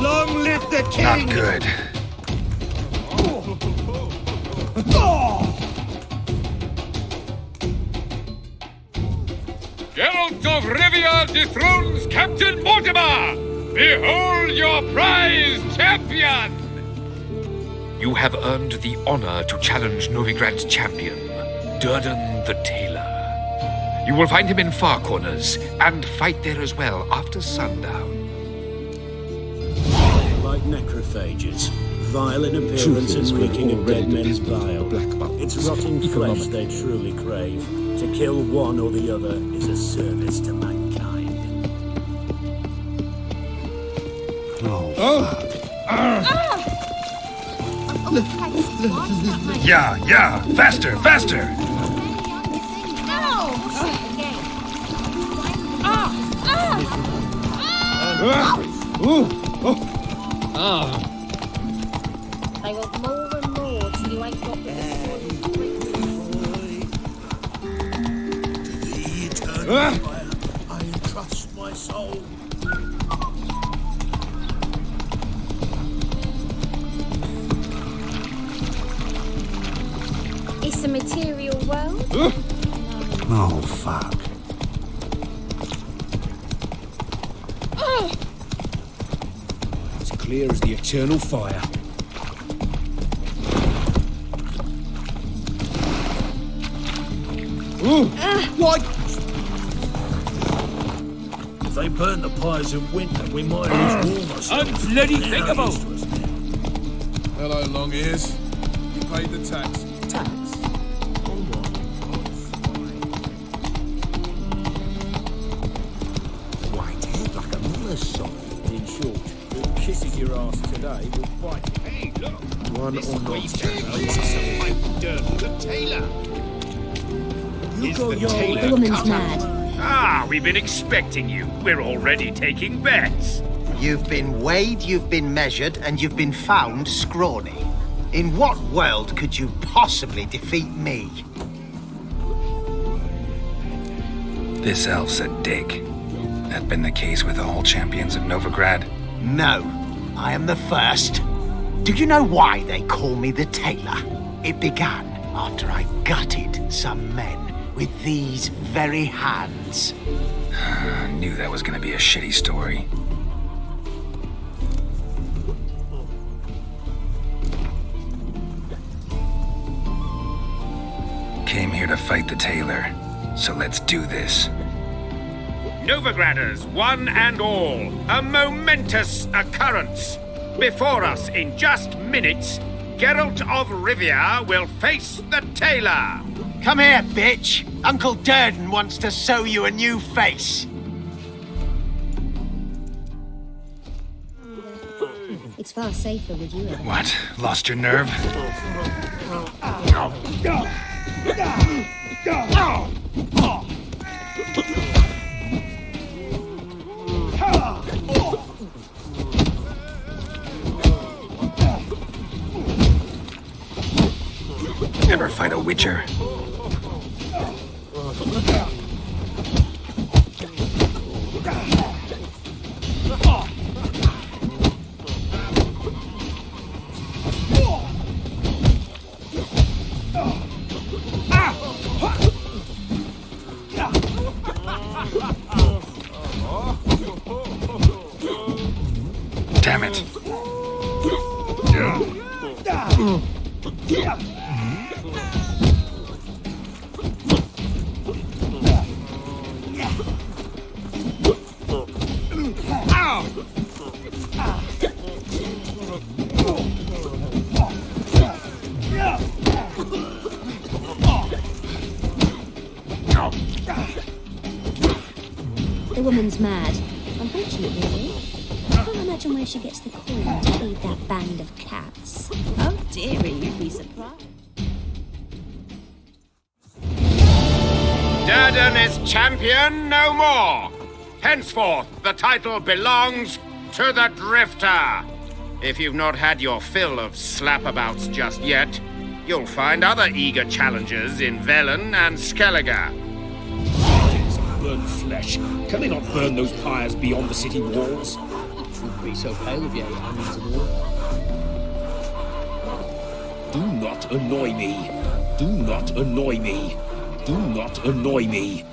Long live the king! Not good. Geralt of Rivia dethrones Captain Mortimer! Behold your prize champion! You have earned the honor to challenge Novigrad's champion, Durden the Tailor. You will find him in Far Corners and fight there as well after sundown. Like necrophages, vile in appearance and reeking of dead men's bile. It's rotting flesh they truly crave. To kill one or the other is a service to mankind. Yeah, faster, faster! They want more and more till you ain't got the I entrust my soul. It's a material world. Oh, fuck. As clear as the eternal fire. What? If they burn the pyres in winter, we might lose warmers. Unbloody thinkable! Hello, long ears. You paid the tax. Tax? On what? White head like a miller's son. In short, who kisses your ass today will fight. Hey, look! One This or not. way Durden the Tailor! You Is got the your tailor The woman's cut mad. Ah, we've been expecting you. We're already taking bets. You've been weighed, you've been measured, and you've been found scrawny. In what world could you possibly defeat me? This elf's a dick. That been the case with all champions of Novigrad? No, I am the first. Do you know why they call me the Tailor? It began after I gutted some men with these very hands. I knew that was gonna be a shitty story. Came here to fight the tailor, so let's do this. Novigraders, one and all, a momentous occurrence. Before us, in just minutes, Geralt of Rivia will face the tailor. Come here, bitch. Uncle Durden wants to sew you a new face. It's far safer with you. What? Lost your nerve? Ever fight a witcher? Damn it. The woman's mad. Unfortunately, I can't imagine where she gets the coin to feed that band of cats. How dearie, you'd be surprised. Durden is champion no more. Henceforth, the title belongs to the Drifter. If you've not had your fill of slapabouts just yet, you'll find other eager challengers in Velen and Skellige. Burnt flesh. Can they not burn those pyres beyond the city walls? Wouldn't be so pale if you ate onions and all. Do not annoy me. Do not annoy me. Do not annoy me.